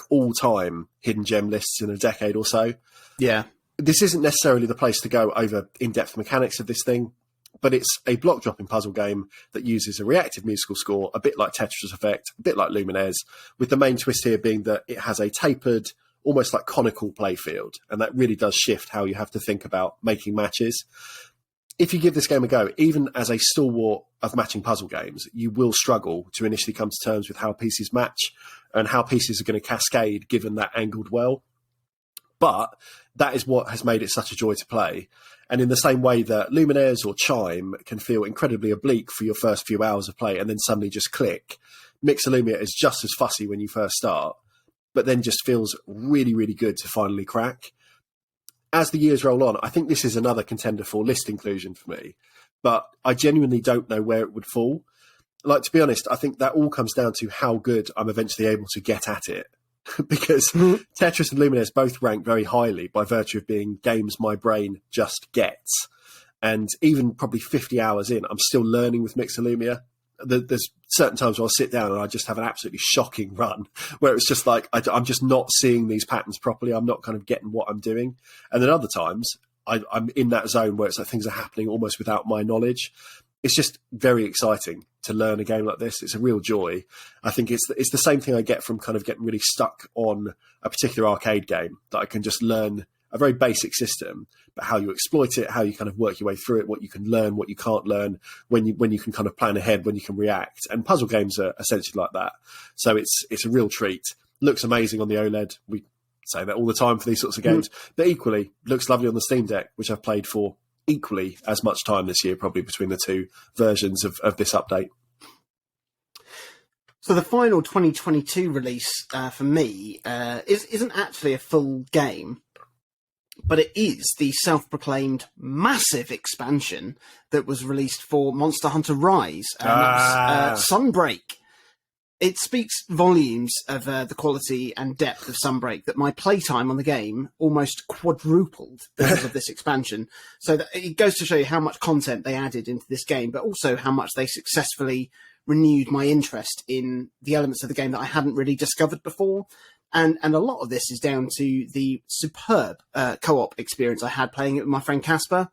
[SPEAKER 2] all-time hidden gem lists in a decade or so.
[SPEAKER 1] Yeah.
[SPEAKER 2] This isn't necessarily the place to go over in-depth mechanics of this thing, but it's a block-dropping puzzle game that uses a reactive musical score, a bit like Tetris Effect, a bit like Lumines, with the main twist here being that it has a tapered, almost conical playfield, and that really does shift how you have to think about making matches. If you give this game a go, even as a stalwart of matching puzzle games, you will struggle to initially come to terms with how pieces match and how pieces are going to cascade given that angled well. But that is what has made it such a joy to play. And in the same way that Lumines or Chime can feel incredibly oblique for your first few hours of play and then suddenly just click, Mixolumia is just as fussy when you first start, but then just feels really, really good to finally crack. As the years roll on, I think this is another contender for list inclusion for me, but I genuinely don't know where it would fall. To be honest, I think that all comes down to how good I'm eventually able to get at it. Because Tetris and Lumines both rank very highly by virtue of being games my brain just gets. And even probably 50 hours in, I'm still learning with Mixolumia. There's certain times where I'll sit down and I just have an absolutely shocking run where it's just I'm just not seeing these patterns properly. I'm not kind of getting what I'm doing. And then other times I'm in that zone where it's things are happening almost without my knowledge. It's just very exciting to learn a game like this. It's a real joy. I think it's the same thing I get from kind of getting really stuck on a particular arcade game, that I can just learn a very basic system, but how you exploit it, how you kind of work your way through it, what you can learn, what you can't learn, when you can kind of plan ahead, when you can react. And puzzle games are essentially like that. So it's a real treat. Looks amazing on the OLED. We say that all the time for these sorts of games, but equally looks lovely on the Steam Deck, which I've played for equally as much time this year, probably between the two versions of this update.
[SPEAKER 1] So the final 2022 release for me isn't actually a full game, but it is the self-proclaimed massive expansion that was released for Monster Hunter Rise, Sunbreak. It speaks volumes of the quality and depth of Sunbreak that my playtime on the game almost quadrupled because of this expansion. So that it goes to show you how much content they added into this game, but also how much they successfully renewed my interest in the elements of the game that I hadn't really discovered before. And a lot of this is down to the superb co-op experience I had playing it with my friend Casper.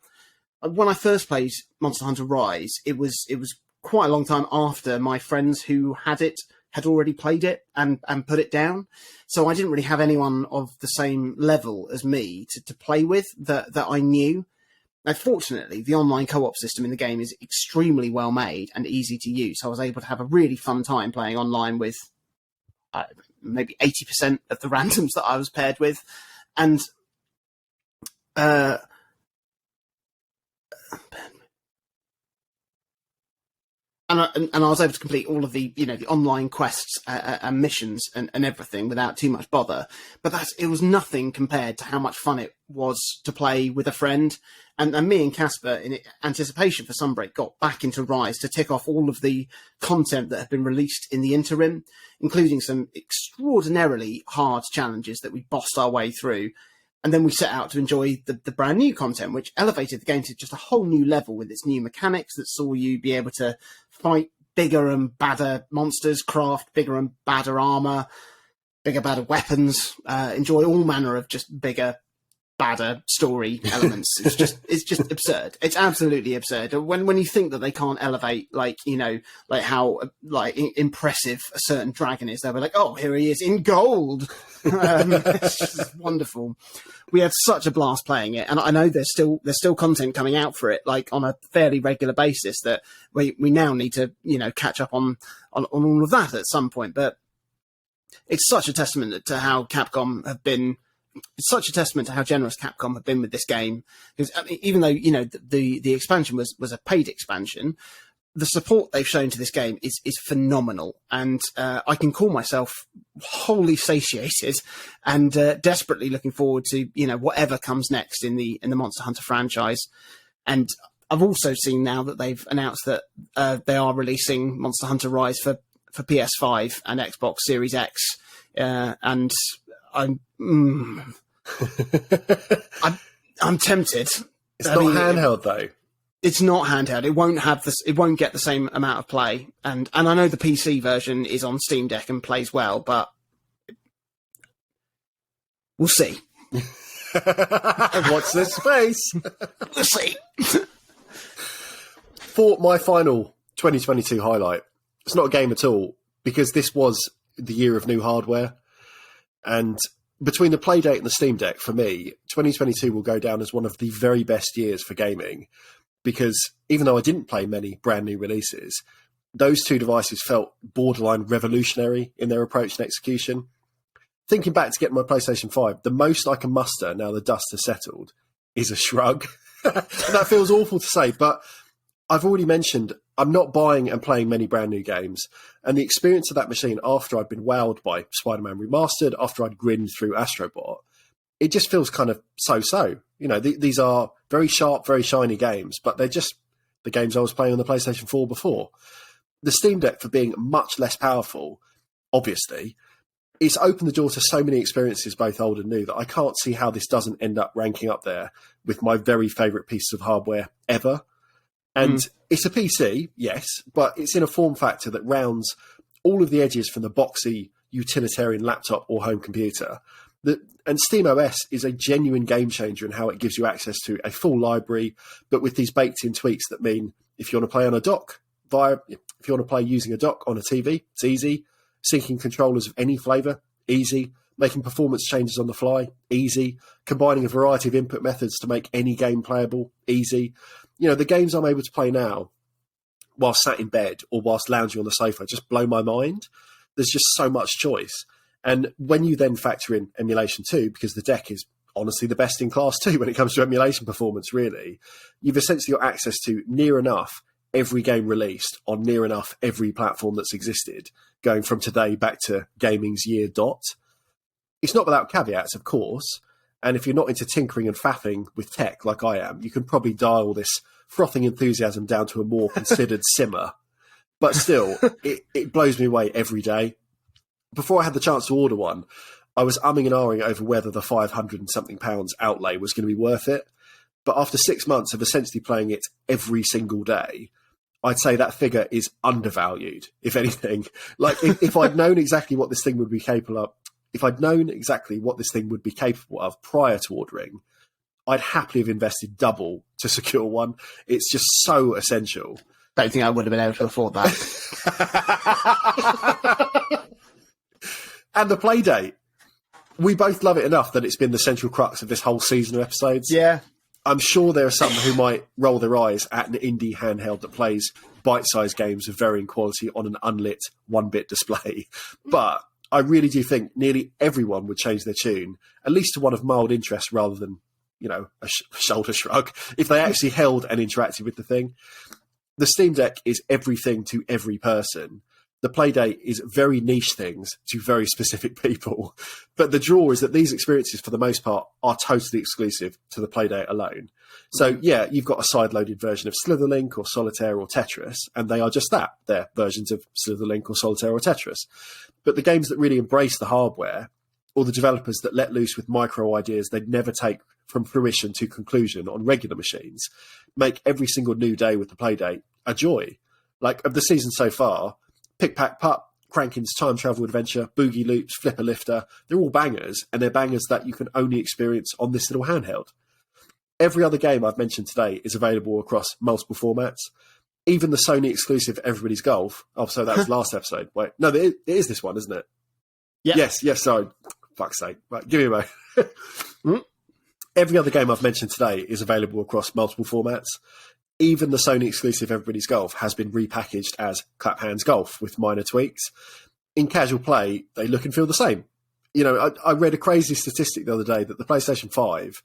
[SPEAKER 1] When I first played Monster Hunter Rise, it was quite a long time after my friends who had it had already played it and put it down. So I didn't really have anyone of the same level as me to play with that I knew. Now, fortunately, the online co-op system in the game is extremely well made and easy to use. So I was able to have a really fun time playing online with maybe 80% of the randoms that I was paired with. And and I was able to complete all of the, the online quests and missions and everything without too much bother. But it was nothing compared to how much fun it was to play with a friend. And me and Casper, in anticipation for Sunbreak, got back into Rise to tick off all of the content that had been released in the interim, including some extraordinarily hard challenges that we bossed our way through. And then we set out to enjoy the brand new content, which elevated the game to just a whole new level with its new mechanics that saw you be able to fight bigger and badder monsters, craft bigger and badder armor, bigger, badder weapons, enjoy all manner of just bigger, badder story elements. It's just absurd. It's absolutely absurd. When you think that they can't elevate, how impressive a certain dragon is, they'll be like, oh, here he is in gold. It's just wonderful. We had such a blast playing it, and I know there's still content coming out for it, like on a fairly regular basis, that we now need to catch up on all of that at some point. But it's such a testament to how Capcom have been. It's such a testament to how generous Capcom have been with this game, because even though the expansion was a paid expansion, the support they've shown to this game is phenomenal, and I can call myself wholly satiated and desperately looking forward to whatever comes next in the Monster Hunter franchise. And I've also seen now that they've announced that they are releasing Monster Hunter Rise for PS5 and Xbox Series X, and I'm tempted.
[SPEAKER 2] It's not handheld though.
[SPEAKER 1] It's not handheld. It won't have this. It won't get the same amount of play. And I know the PC version is on Steam Deck and plays well, but we'll see.
[SPEAKER 2] Watch this space.
[SPEAKER 1] We'll see.
[SPEAKER 2] For my final 2022 highlight, it's not a game at all, because this was the year of new hardware. And between the Playdate and the Steam Deck, for me, 2022 will go down as one of the very best years for gaming, because even though I didn't play many brand new releases, those two devices felt borderline revolutionary in their approach and execution. Thinking back to getting my PlayStation 5, the most I can muster now the dust has settled is a shrug. And that feels awful to say, but I've already mentioned I'm not buying and playing many brand new games. And the experience of that machine after I'd been wowed by Spider-Man Remastered, after I'd grinned through Astrobot, it just feels kind of so-so. These are very sharp, very shiny games, but they're just the games I was playing on the PlayStation 4 before. The Steam Deck, for being much less powerful, obviously, it's opened the door to so many experiences, both old and new, that I can't see how this doesn't end up ranking up there with my very favourite piece of hardware ever. And it's a PC, yes, but it's in a form factor that rounds all of the edges from the boxy utilitarian laptop or home computer. And SteamOS is a genuine game changer in how it gives you access to a full library, but with these baked-in tweaks that mean if you want to play on a dock, if you want to play using a dock on a TV, it's easy. Syncing controllers of any flavour, easy. Making performance changes on the fly, easy. Combining a variety of input methods to make any game playable, easy. The games I'm able to play now whilst sat in bed or whilst lounging on the sofa just blow my mind. There's just so much choice. And when you then factor in emulation too, because the deck is honestly the best in class too when it comes to emulation performance, really, you've essentially got access to near enough every game released on near enough every platform that's existed, going from today back to gaming's year dot. It's not without caveats, of course. And if you're not into tinkering and faffing with tech like I am, you can probably dial this frothing enthusiasm down to a more considered simmer. But still, it blows me away every day. Before I had the chance to order one, I was umming and ahhing over whether the £500 and something outlay was going to be worth it. But after 6 months of essentially playing it every single day, I'd say that figure is undervalued, if anything. Like, if I'd known exactly what this thing would be capable of, prior to ordering, I'd happily have invested double to secure one. It's just so essential.
[SPEAKER 1] Don't think I would have been able to afford that.
[SPEAKER 2] And the Playdate. We both love it enough that it's been the central crux of this whole season of episodes.
[SPEAKER 1] Yeah.
[SPEAKER 2] I'm sure there are some who might roll their eyes at an indie handheld that plays bite-sized games of varying quality on an unlit 1-bit display. But I really do think nearly everyone would change their tune, at least to one of mild interest rather than, a shoulder shrug, if they actually held and interacted with the thing. the Steam Deck is everything to every person. The Playdate is very niche things to very specific people. But the draw is that these experiences, for the most part, are totally exclusive to the Playdate alone. So, yeah, you've got a side-loaded version of Slitherlink or Solitaire or Tetris, and they are just that. They're versions of Slitherlink or Solitaire or Tetris. But the games that really embrace the hardware, or the developers that let loose with micro ideas they'd never take from fruition to conclusion on regular machines, make every single new day with the Playdate a joy. Like, of the season so far, Pick Pack Putt, Crankins Time Travel Adventure, Boogie Loops, Flipper Lifter, they're all bangers, and they're bangers that you can only experience on this little handheld. Every other game I've mentioned today is available across multiple formats. Even the Sony exclusive Everybody's Golf. Oh, so that was last episode. Wait, no, it is this one, isn't it?
[SPEAKER 1] Yeah.
[SPEAKER 2] Yes, sorry. Fuck's sake. Right, give me a moment. Every other game I've mentioned today is available across multiple formats. Even the Sony exclusive Everybody's Golf has been repackaged as Clap Hands Golf with minor tweaks. In casual play, they look and feel the same. You know, I read a crazy statistic the other day that the PlayStation 5,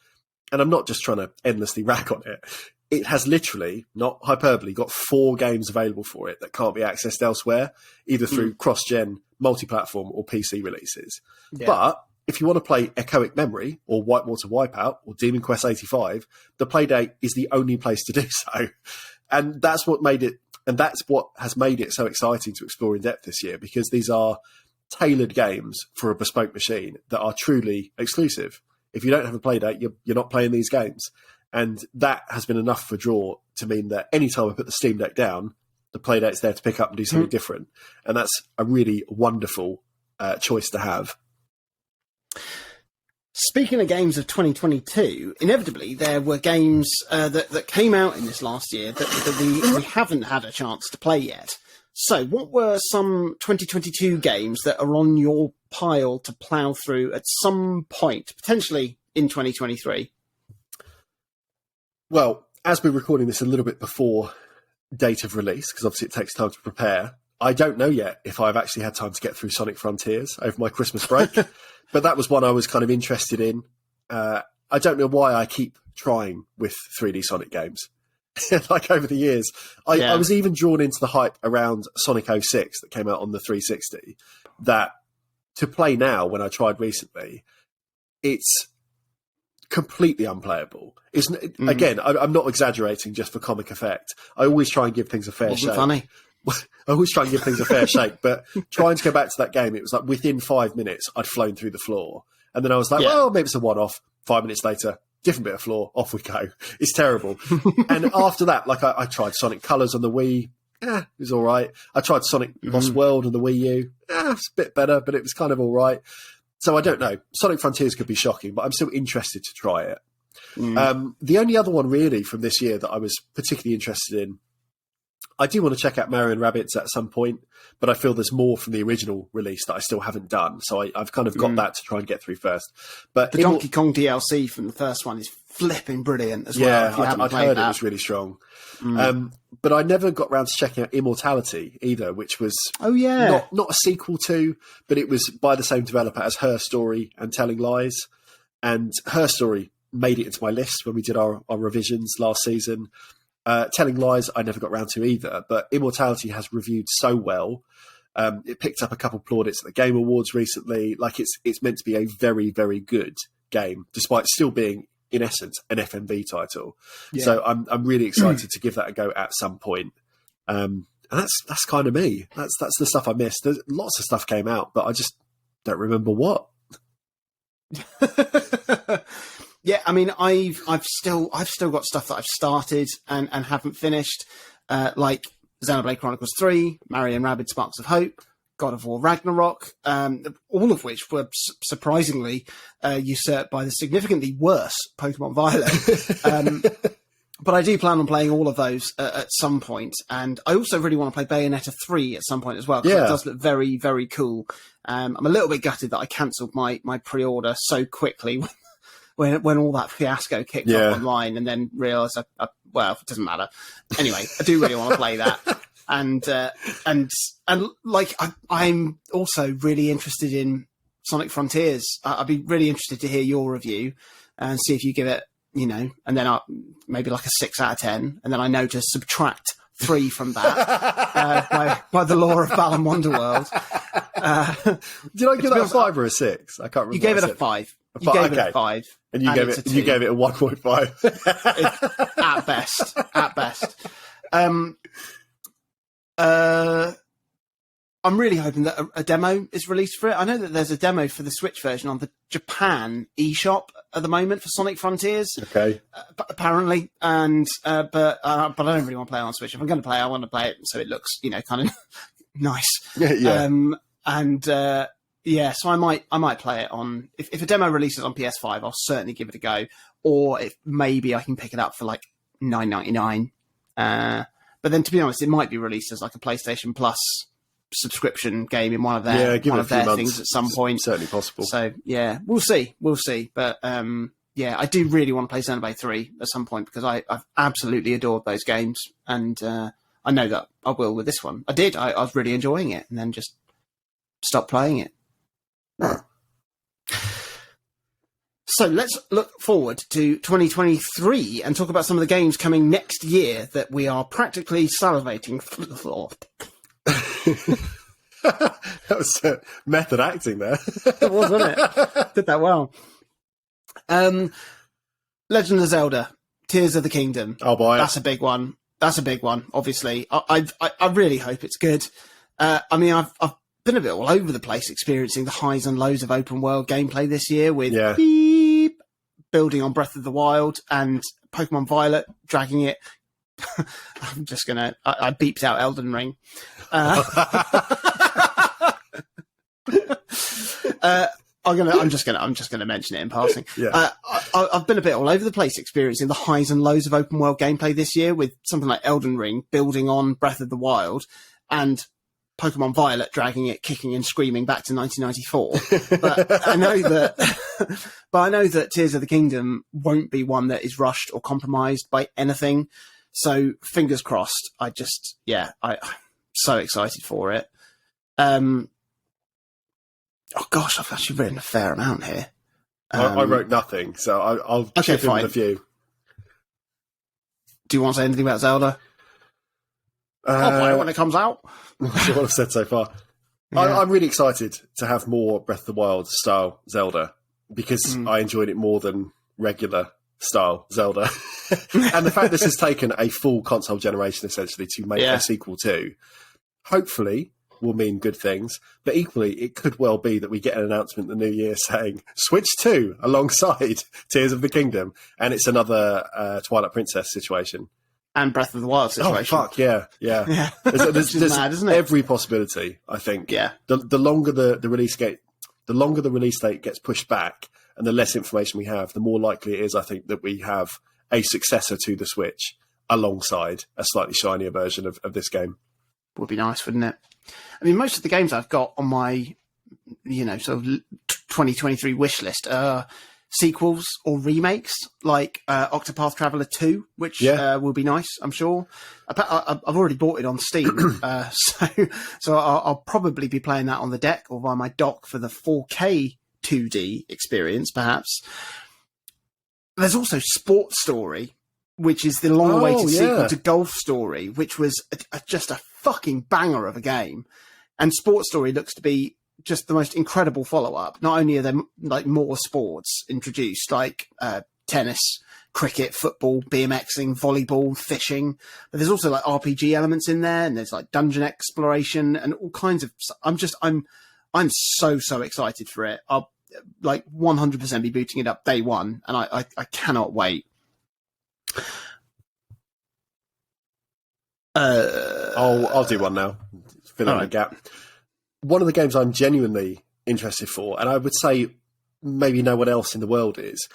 [SPEAKER 2] and I'm not just trying to endlessly rack on it, it has literally, not hyperbole, got 4 games available for it that can't be accessed elsewhere, either through cross-gen, multi-platform or PC releases. Yeah. But if you want to play Echoic Memory or Whitewater Wipeout or Demon Quest 85, the Playdate is the only place to do so. And that's what has made it so exciting to explore in depth this year, because these are tailored games for a bespoke machine that are truly exclusive. If you don't have a Playdate, you're not playing these games. And that has been enough for draw to mean that anytime I put the Steam Deck down, the Playdate's there to pick up and do something different. And that's a really wonderful choice to have.
[SPEAKER 1] Speaking of games of 2022, inevitably there were games that came out in this last year that we haven't had a chance to play yet. So what were some 2022 games that are on your pile to plough through at some point, potentially in 2023?
[SPEAKER 2] Well, as we're recording this a little bit before date of release, because obviously it takes time to prepare, I don't know yet if I've actually had time to get through Sonic Frontiers over my Christmas break, but that was one I was kind of interested in. I don't know why I keep trying with 3D Sonic games. Like over the years, I was even drawn into the hype around Sonic 06 that came out on the 360, that to play now, when I tried recently, it's completely unplayable. Again, I'm not exaggerating just for comic effect. I always try and give things a fair shake.
[SPEAKER 1] Funny.
[SPEAKER 2] I always try and give things a fair shake, but trying to go back to that game, it was like within 5 minutes, I'd flown through the floor. And then I was like, well, maybe it's a one-off. 5 minutes later, different bit of floor, off we go. It's terrible. And after that, like I tried Sonic Colors on the Wii. It was all right. I tried Sonic Lost World on the Wii U. It's a bit better, but it was kind of all right. So I don't know. Sonic Frontiers could be shocking, but I'm still interested to try it. The only other one really from this year that I was particularly interested in, I do want to check out Mario & Rabbids at some point, but I feel there's more from the original release that I still haven't done. So I've kind of got that to try and get through first. But
[SPEAKER 1] the Donkey Kong DLC from the first one is flipping brilliant as well.
[SPEAKER 2] Yeah, I'd heard it was really strong. But I never got around to checking out Immortality either, which was not a sequel to, but it was by the same developer as Her Story and Telling Lies. And Her Story made it into my list when we did our revisions last season. Telling Lies I never got around to either, but Immortality has reviewed so well. It picked up a couple of plaudits at the Game Awards recently. Like it's meant to be a very, very good game, despite still being, in essence, an FMV title. Yeah. So I'm really excited to give that a go at some point. And that's kind of me. That's the stuff I missed. There's lots of stuff came out, but I just don't remember what.
[SPEAKER 1] Yeah, I mean, I've still got stuff that I've started and haven't finished, like Xenoblade Chronicles 3, Mario & Rabbids Sparks of Hope, God of War Ragnarok, all of which were surprisingly usurped by the significantly worse Pokemon Violet. But I do plan on playing all of those at some point, and I also really want to play Bayonetta 3 at some point as well, because it does look very, very cool. I'm a little bit gutted that I cancelled my pre-order so quickly when all that fiasco kicked off online, and then realised, well, it doesn't matter. Anyway, I do really want to play that. And like, I'm also really interested in Sonic Frontiers. I'd be really interested to hear your review and see if you give it, and then maybe like a 6 out of 10. And then I know to subtract 3 from that by the law of Balan Wonderworld.
[SPEAKER 2] Did I give that a 5 or a 6? I can't remember.
[SPEAKER 1] You gave it a 5. You gave it a 5.
[SPEAKER 2] And you gave it a 1.5.
[SPEAKER 1] At best. At best. I'm really hoping that a demo is released for it. I know that there's a demo for the Switch version on the Japan eShop at the moment for Sonic Frontiers.
[SPEAKER 2] Okay.
[SPEAKER 1] Apparently, and but I don't really want to play it on Switch. If I'm going to play it, I want to play it so it looks, kind of nice.
[SPEAKER 2] Yeah.
[SPEAKER 1] So I might play it on. If a demo releases on PS5, I'll certainly give it a go. Or if maybe I can pick it up for like $9.99. But then, to be honest, it might be released as like a PlayStation Plus subscription game in one of their things at some point.
[SPEAKER 2] It's certainly possible.
[SPEAKER 1] So yeah, we'll see. But I do really want to play Xenoblade 3 at some point because I've absolutely adored those games, and I know that I will with this one. I did. I was really enjoying it, and then just stopped playing it. So let's look forward to 2023 and talk about some of the games coming next year that we are practically salivating for.
[SPEAKER 2] That was method acting there.
[SPEAKER 1] It was, wasn't it? Did that well. Legend of Zelda, Tears of the Kingdom.
[SPEAKER 2] Oh boy,
[SPEAKER 1] that's a big one. Obviously, I really hope it's good. I've been a bit all over the place experiencing the highs and lows of open world gameplay this year with beep, building on Breath of the Wild and Pokemon Violet dragging it. I'm just gonna. I beeped out Elden Ring. I'm just gonna mention it in passing.
[SPEAKER 2] Yeah.
[SPEAKER 1] I've been a bit all over the place experiencing the highs and lows of open world gameplay this year with something like Elden Ring building on Breath of the Wild and Pokemon Violet dragging it kicking and screaming back to 1994. But I know that Tears of the Kingdom won't be one that is rushed or compromised by anything. So fingers crossed. I'm so excited for it. Oh gosh, I've actually written a fair amount here.
[SPEAKER 2] I wrote nothing, so I'll chip in with a few.
[SPEAKER 1] Do you want to say anything about Zelda? I'll play it when it comes out.
[SPEAKER 2] That's what I've said so far. Yeah. I'm really excited to have more Breath of the Wild style Zelda because I enjoyed it more than regular style Zelda. And the fact this has taken a full console generation essentially to make a sequel to, hopefully will mean good things, but equally it could well be that we get an announcement in the new year saying Switch 2 alongside Tears of the Kingdom, and it's another Twilight Princess situation.
[SPEAKER 1] And Breath of the Wild situation.
[SPEAKER 2] Oh, fuck, yeah. There's
[SPEAKER 1] mad, isn't it?
[SPEAKER 2] Every possibility, I think.
[SPEAKER 1] Yeah.
[SPEAKER 2] The longer the release date gets pushed back and the less information we have, the more likely it is, I think, that we have a successor to the Switch alongside a slightly shinier version of this game.
[SPEAKER 1] Would be nice, wouldn't it? I mean, most of the games I've got on my, sort of 2023 wish list are sequels or remakes, like Octopath Traveler 2, which will be nice, I'm sure. I've already bought it on Steam, so I'll probably be playing that on the deck or via my dock for the 4K 2D experience, perhaps. There's also Sports Story, which is the long-awaited sequel to Golf Story, which was just a fucking banger of a game. And Sports Story looks to be just the most incredible follow-up. Not only are there like more sports introduced, like tennis, cricket, football, BMXing, volleyball, fishing, but there's also like RPG elements in there, and there's like dungeon exploration and all kinds of. I'm so excited for it. I'll like 100% be booting it up day one, and I cannot wait.
[SPEAKER 2] I'll do one now. Fill in the gap. One of the games I'm genuinely interested for, and I would say maybe no one else in the world is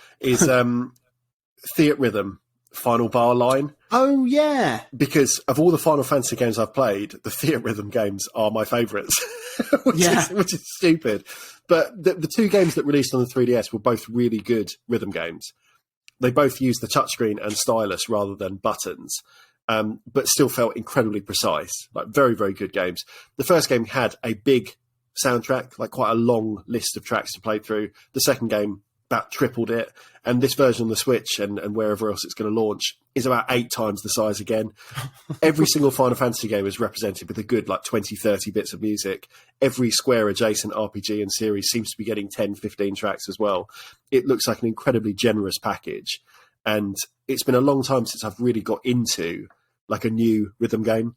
[SPEAKER 2] Theat Rhythm Final Bar Line.
[SPEAKER 1] Oh, yeah.
[SPEAKER 2] Because of all the Final Fantasy games I've played, the Theat Rhythm games are my favourites, which is stupid. But the two games that released on the 3DS were both really good rhythm games. They both used the touchscreen and stylus rather than buttons. But still felt incredibly precise, like very, very good games. The first game had a big soundtrack, like quite a long list of tracks to play through. The second game about tripled it. And this version on the Switch and wherever else it's going to launch is about 8 times the size again. Every single Final Fantasy game is represented with a good 20, 30 bits of music. Every Square adjacent RPG and series seems to be getting 10, 15 tracks as well. It looks like an incredibly generous package. And it's been a long time since I've really got into a new rhythm game.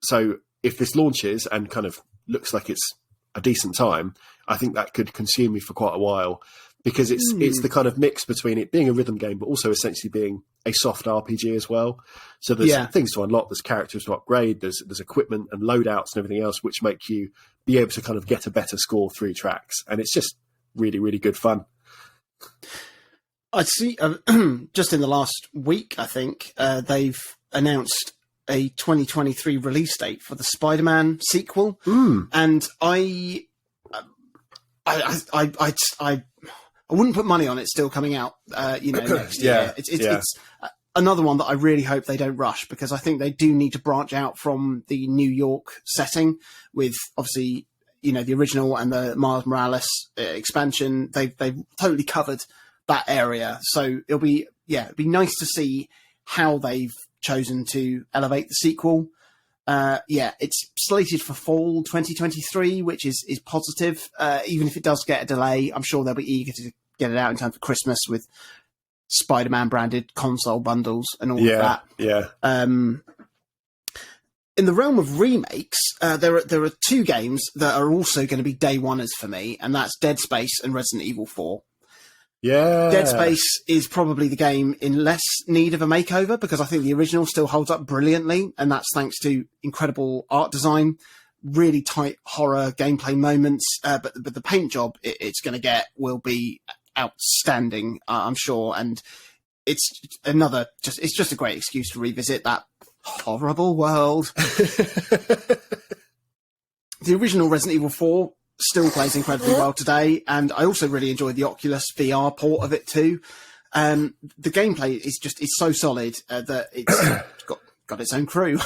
[SPEAKER 2] So if this launches and kind of looks like it's a decent time, I think that could consume me for quite a while, because it's the kind of mix between it being a rhythm game, but also essentially being a soft RPG as well. So there's things to unlock, there's characters to upgrade, there's equipment and loadouts and everything else, which make you be able to kind of get a better score through tracks. And it's just really, really good fun.
[SPEAKER 1] I see. Just in the last week, I think they've announced a 2023 release date for the Spider-Man sequel, and I wouldn't put money on it still coming out. Next year. It's another one that I really hope they don't rush, because I think they do need to branch out from the New York setting with, obviously, the original and the Miles Morales expansion. They've totally covered that area, so it'd be nice to see how they've chosen to elevate the sequel. It's slated for fall 2023, which is positive. Even if it does get a delay, I'm sure they'll be eager to get it out in time for Christmas with Spider-Man branded console bundles and all of that.
[SPEAKER 2] Yeah.
[SPEAKER 1] In the realm of remakes, there are 2 games that are also going to be day oneers for me, and that's Dead Space and Resident Evil 4.
[SPEAKER 2] Yeah.
[SPEAKER 1] Dead Space is probably the game in less need of a makeover, because I think the original still holds up brilliantly, and that's thanks to incredible art design, really tight horror gameplay moments, but the paint job it's going to get will be outstanding, I'm sure, and it's just a great excuse to revisit that horrible world. The original Resident Evil 4 still plays incredibly well today, and I also really enjoy the Oculus VR port of it too. The gameplay is so solid that it's got its own crew.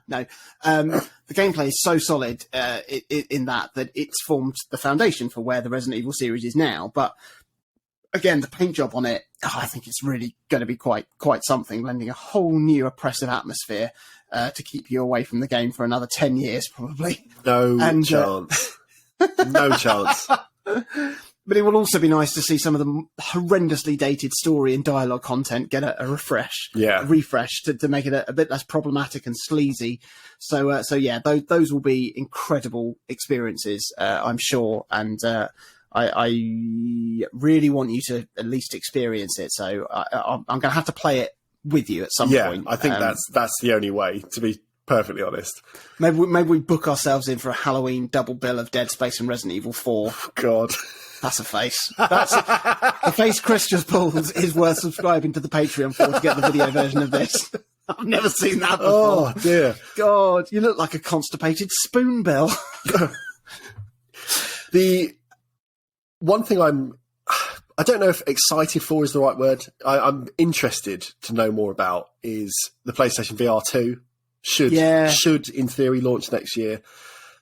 [SPEAKER 1] No, the gameplay is so solid in that it's formed the foundation for where the Resident Evil series is now. But again, the paint job on it, I think it's really going to be quite something, lending a whole new oppressive atmosphere to keep you away from the game for another 10 years probably.
[SPEAKER 2] No chance. No chance.
[SPEAKER 1] But it will also be nice to see some of the horrendously dated story and dialogue content get a refresh, to make it a bit less problematic and sleazy. So those will be incredible experiences, I'm sure, and I really want you to at least experience it. So I'm going to have to play it with you at some point.
[SPEAKER 2] I think that's the only way, to be perfectly honest.
[SPEAKER 1] Maybe we book ourselves in for a Halloween double bill of Dead Space and Resident Evil 4.
[SPEAKER 2] God.
[SPEAKER 1] That's a face. The face Chris just pulled is worth subscribing to the Patreon for to get the video version of this. I've never seen that before.
[SPEAKER 2] Oh, dear.
[SPEAKER 1] God, you look like a constipated spoonbill.
[SPEAKER 2] The one thing I don't know if excited for is the right word. I'm interested to know more about is the PlayStation VR 2. Should in theory launch next year.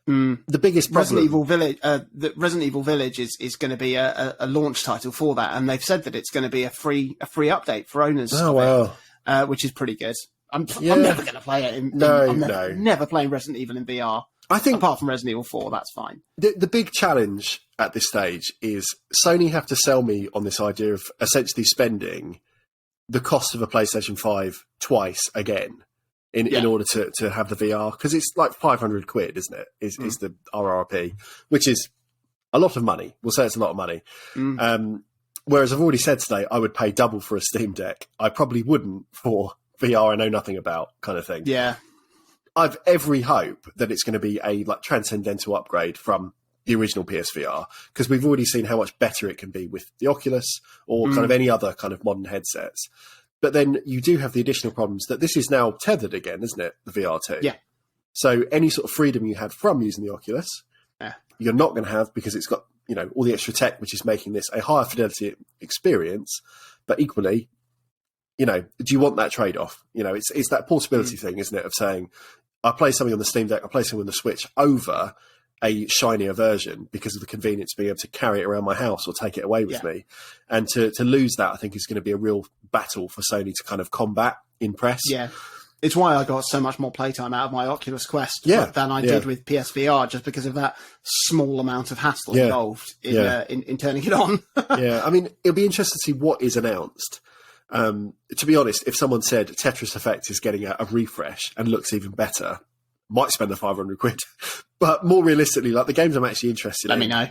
[SPEAKER 2] The biggest problem,
[SPEAKER 1] Resident Evil Village is going to be a launch title for that, and they've said that it's going to be a free update for owners.
[SPEAKER 2] Oh wow,
[SPEAKER 1] which is pretty good. I'm never going to play it. Never playing Resident Evil in VR. I think apart from Resident Evil 4, that's fine.
[SPEAKER 2] The big challenge at this stage is Sony have to sell me on this idea of essentially spending the cost of a PlayStation 5 twice again. In order to have the VR, because it's like 500 quid, isn't it? Is the RRP, which is a lot of money. We'll say it's a lot of money. Whereas I've already said today, I would pay double for a Steam Deck. I probably wouldn't for VR I know nothing about kind of thing.
[SPEAKER 1] Yeah.
[SPEAKER 2] I've every hope that it's going to be a transcendental upgrade from the original PSVR, because we've already seen how much better it can be with the Oculus or kind of any other kind of modern headsets. But then you do have the additional problems that this is now tethered again, isn't it? The VR2.
[SPEAKER 1] Yeah.
[SPEAKER 2] So any sort of freedom you had from using the Oculus, you're not going to have, because it's got, all the extra tech, which is making this a higher fidelity experience. But equally, do you want that trade-off? It's that portability thing, isn't it? Of saying, I play something on the Steam Deck, I play something on the Switch over a shinier version because of the convenience of being able to carry it around my house or take it away with me. And to lose that, I think, is going to be a real battle for Sony to kind of combat in press.
[SPEAKER 1] Yeah. It's why I got so much more playtime out of my Oculus Quest than I did with PSVR, just because of that small amount of hassle involved in turning it on.
[SPEAKER 2] Yeah, I mean, it'll be interesting to see what is announced. To be honest, if someone said Tetris Effect is getting a refresh and looks even better, might spend the £500. But more realistically, like the games I'm actually interested in.
[SPEAKER 1] Let me know.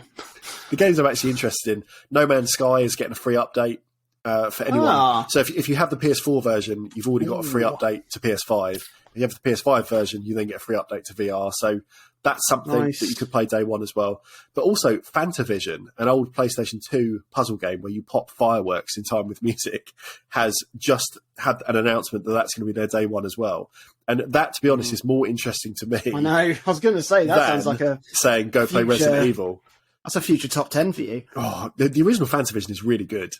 [SPEAKER 2] The games I'm actually interested in, No Man's Sky is getting a free update. For anyone. So if you have the PS4 version, you've already got a free update to PS5. If you have the PS5 version, you then get a free update to VR. So that's something that you could play day one as well. But also Fantavision, an old PlayStation 2 puzzle game where you pop fireworks in time with music, has just had an announcement that that's going to be their day one as well. And that, to be honest, is more interesting to me.
[SPEAKER 1] I know. I was going to say, that sounds like a
[SPEAKER 2] saying go play Resident Evil.
[SPEAKER 1] That's a future top 10 for you.
[SPEAKER 2] Oh, the original Fantavision is really good.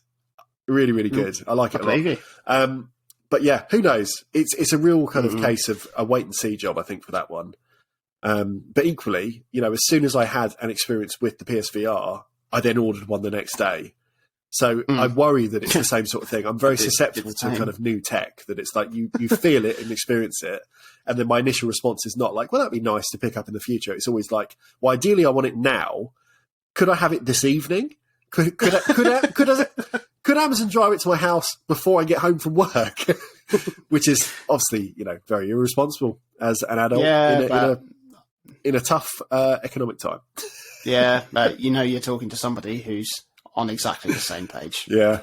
[SPEAKER 2] Really, really good. I like it a lot. But yeah, who knows? It's a real kind of case of a wait and see job, I think, for that one. But equally, as soon as I had an experience with the PSVR, I then ordered one the next day. So I worry that it's the same sort of thing. I'm very susceptible to kind of new tech, that it's like you feel it and experience it. And then my initial response is not like, well, that'd be nice to pick up in the future. It's always like, well, ideally I want it now. Could I have it this evening? Could Amazon drive it to my house before I get home from work? Which is obviously, very irresponsible as an adult in a tough economic time.
[SPEAKER 1] Yeah, but you're talking to somebody who's on exactly the same page.
[SPEAKER 2] Yeah.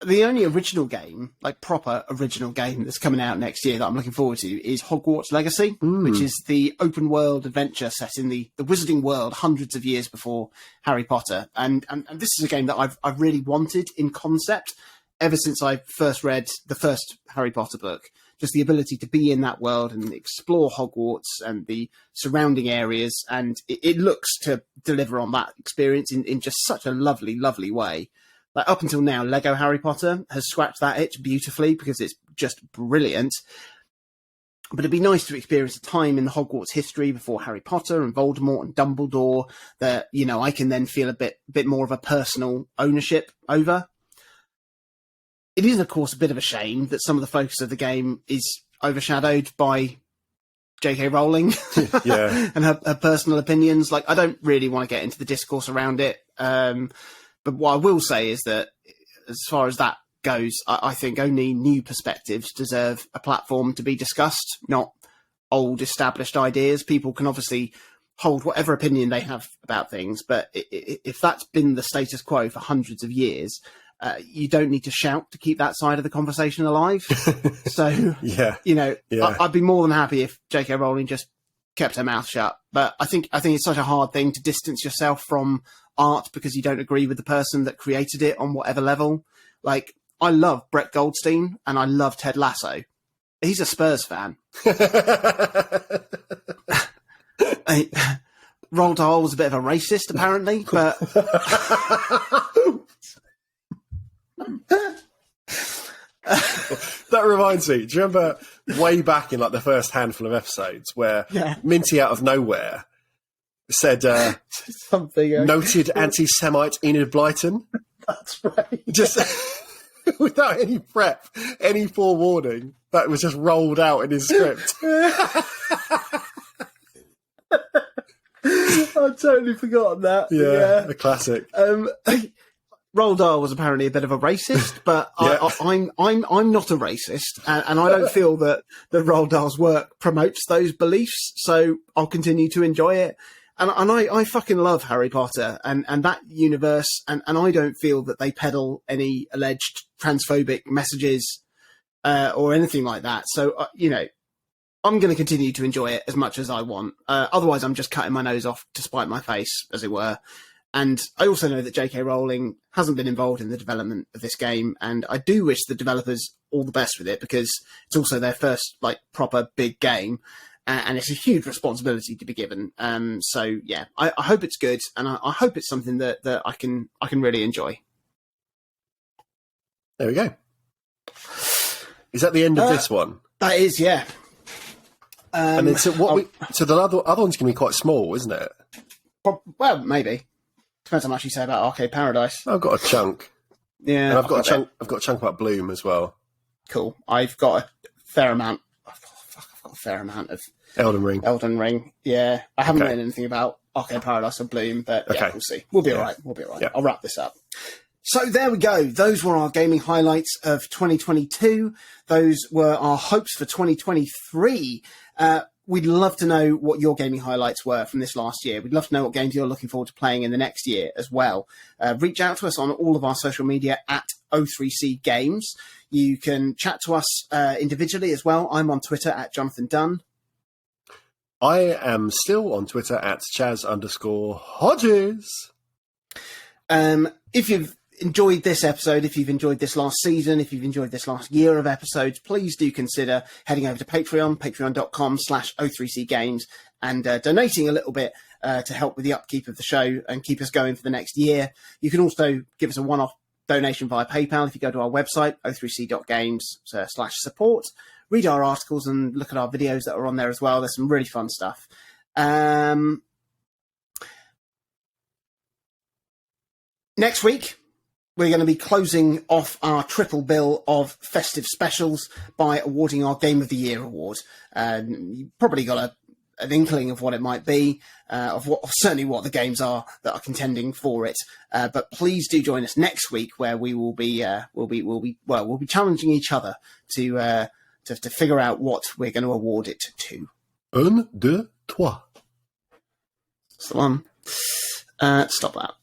[SPEAKER 1] The only original game, like proper original game that's coming out next year that I'm looking forward to is Hogwarts Legacy, which is the open world adventure set in the wizarding world hundreds of years before Harry Potter. And this is a game that I've really wanted in concept ever since I first read the first Harry Potter book. Just the ability to be in that world and explore Hogwarts and the surrounding areas. And it looks to deliver on that experience in just such a lovely, lovely way. Like up until now, Lego Harry Potter has scratched that itch beautifully because it's just brilliant. But it'd be nice to experience a time in the Hogwarts history before Harry Potter and Voldemort and Dumbledore that, I can then feel a bit more of a personal ownership over. It is, of course, a bit of a shame that some of the focus of the game is overshadowed by J.K. Rowling and her personal opinions. Like, I don't really want to get into the discourse around it. But what I will say is that as far as that goes, I think only new perspectives deserve a platform to be discussed, not old established ideas. People can obviously hold whatever opinion they have about things, but if that's been the status quo for hundreds of years, you don't need to shout to keep that side of the conversation alive. So, I'd be more than happy if J.K. Rowling just kept her mouth shut. But I think it's such a hard thing to distance yourself from art because you don't agree with the person that created it on whatever level. Like, I love Brett Goldstein and I love Ted Lasso. He's a Spurs fan. Roald Dahl was a bit of a racist, apparently, but
[SPEAKER 2] that reminds me, do you remember way back in like the first handful of episodes where Minty out of nowhere said
[SPEAKER 1] something
[SPEAKER 2] noted anti-Semite Enid Blyton?
[SPEAKER 1] That's right.
[SPEAKER 2] Just without any prep, any forewarning, that was just rolled out in his script.
[SPEAKER 1] I'd totally forgotten that.
[SPEAKER 2] Yeah, a classic.
[SPEAKER 1] Roald Dahl was apparently a bit of a racist, but I'm not a racist, and I don't feel that Roald Dahl's work promotes those beliefs. So I'll continue to enjoy it, and I fucking love Harry Potter and that universe, and I don't feel that they peddle any alleged transphobic messages or anything like that. So I'm going to continue to enjoy it as much as I want. Otherwise, I'm just cutting my nose off to spite my face, as it were. And I also know that J.K. Rowling hasn't been involved in the development of this game, and I do wish the developers all the best with it because it's also their first proper big game, and it's a huge responsibility to be given. So yeah, I hope it's good, and I hope it's something that I can really enjoy.
[SPEAKER 2] There we go. Is that the end of this one?
[SPEAKER 1] That is, yeah.
[SPEAKER 2] And then so the other one's going to be quite small, isn't it?
[SPEAKER 1] Well, maybe. Depends how much you say about Arcade Paradise.
[SPEAKER 2] I've got a chunk.
[SPEAKER 1] Yeah,
[SPEAKER 2] And I've got a chunk about Bloom as well.
[SPEAKER 1] Cool. I've got a fair amount. I've got a fair amount of
[SPEAKER 2] Elden Ring.
[SPEAKER 1] Yeah, I haven't written anything about Arcade Paradise or Bloom, but yeah, we'll see. We'll be all right. Yeah. I'll wrap this up. So there we go. Those were our gaming highlights of 2022. Those were our hopes for 2023. We'd love to know what your gaming highlights were from this last year. We'd love to know what games you're looking forward to playing in the next year as well. Reach out to us on all of our social media at O3C Games. You can chat to us individually as well. I'm on Twitter at Jonathan Dunn.
[SPEAKER 2] I am still on Twitter at Chaz_Hodges.
[SPEAKER 1] If you've enjoyed this episode, if you've enjoyed this last season, if you've enjoyed this last year of episodes, please do consider heading over to Patreon, patreon.com/O3C Games, and donating a little bit to help with the upkeep of the show and keep us going for the next year. You can also give us a one-off donation via PayPal if you go to our website, o3c.games/support. Read our articles and look at our videos that are on there as well. There's some really fun stuff. Next week, we're going to be closing off our triple bill of festive specials by awarding our Game of the Year award. You've probably got an inkling of what it might be, certainly what the games are that are contending for it. But please do join us next week, where we will be we'll be challenging each other to figure out what we're going to award it to.
[SPEAKER 2] 1, 2, 3.
[SPEAKER 1] That's the one. Stop that.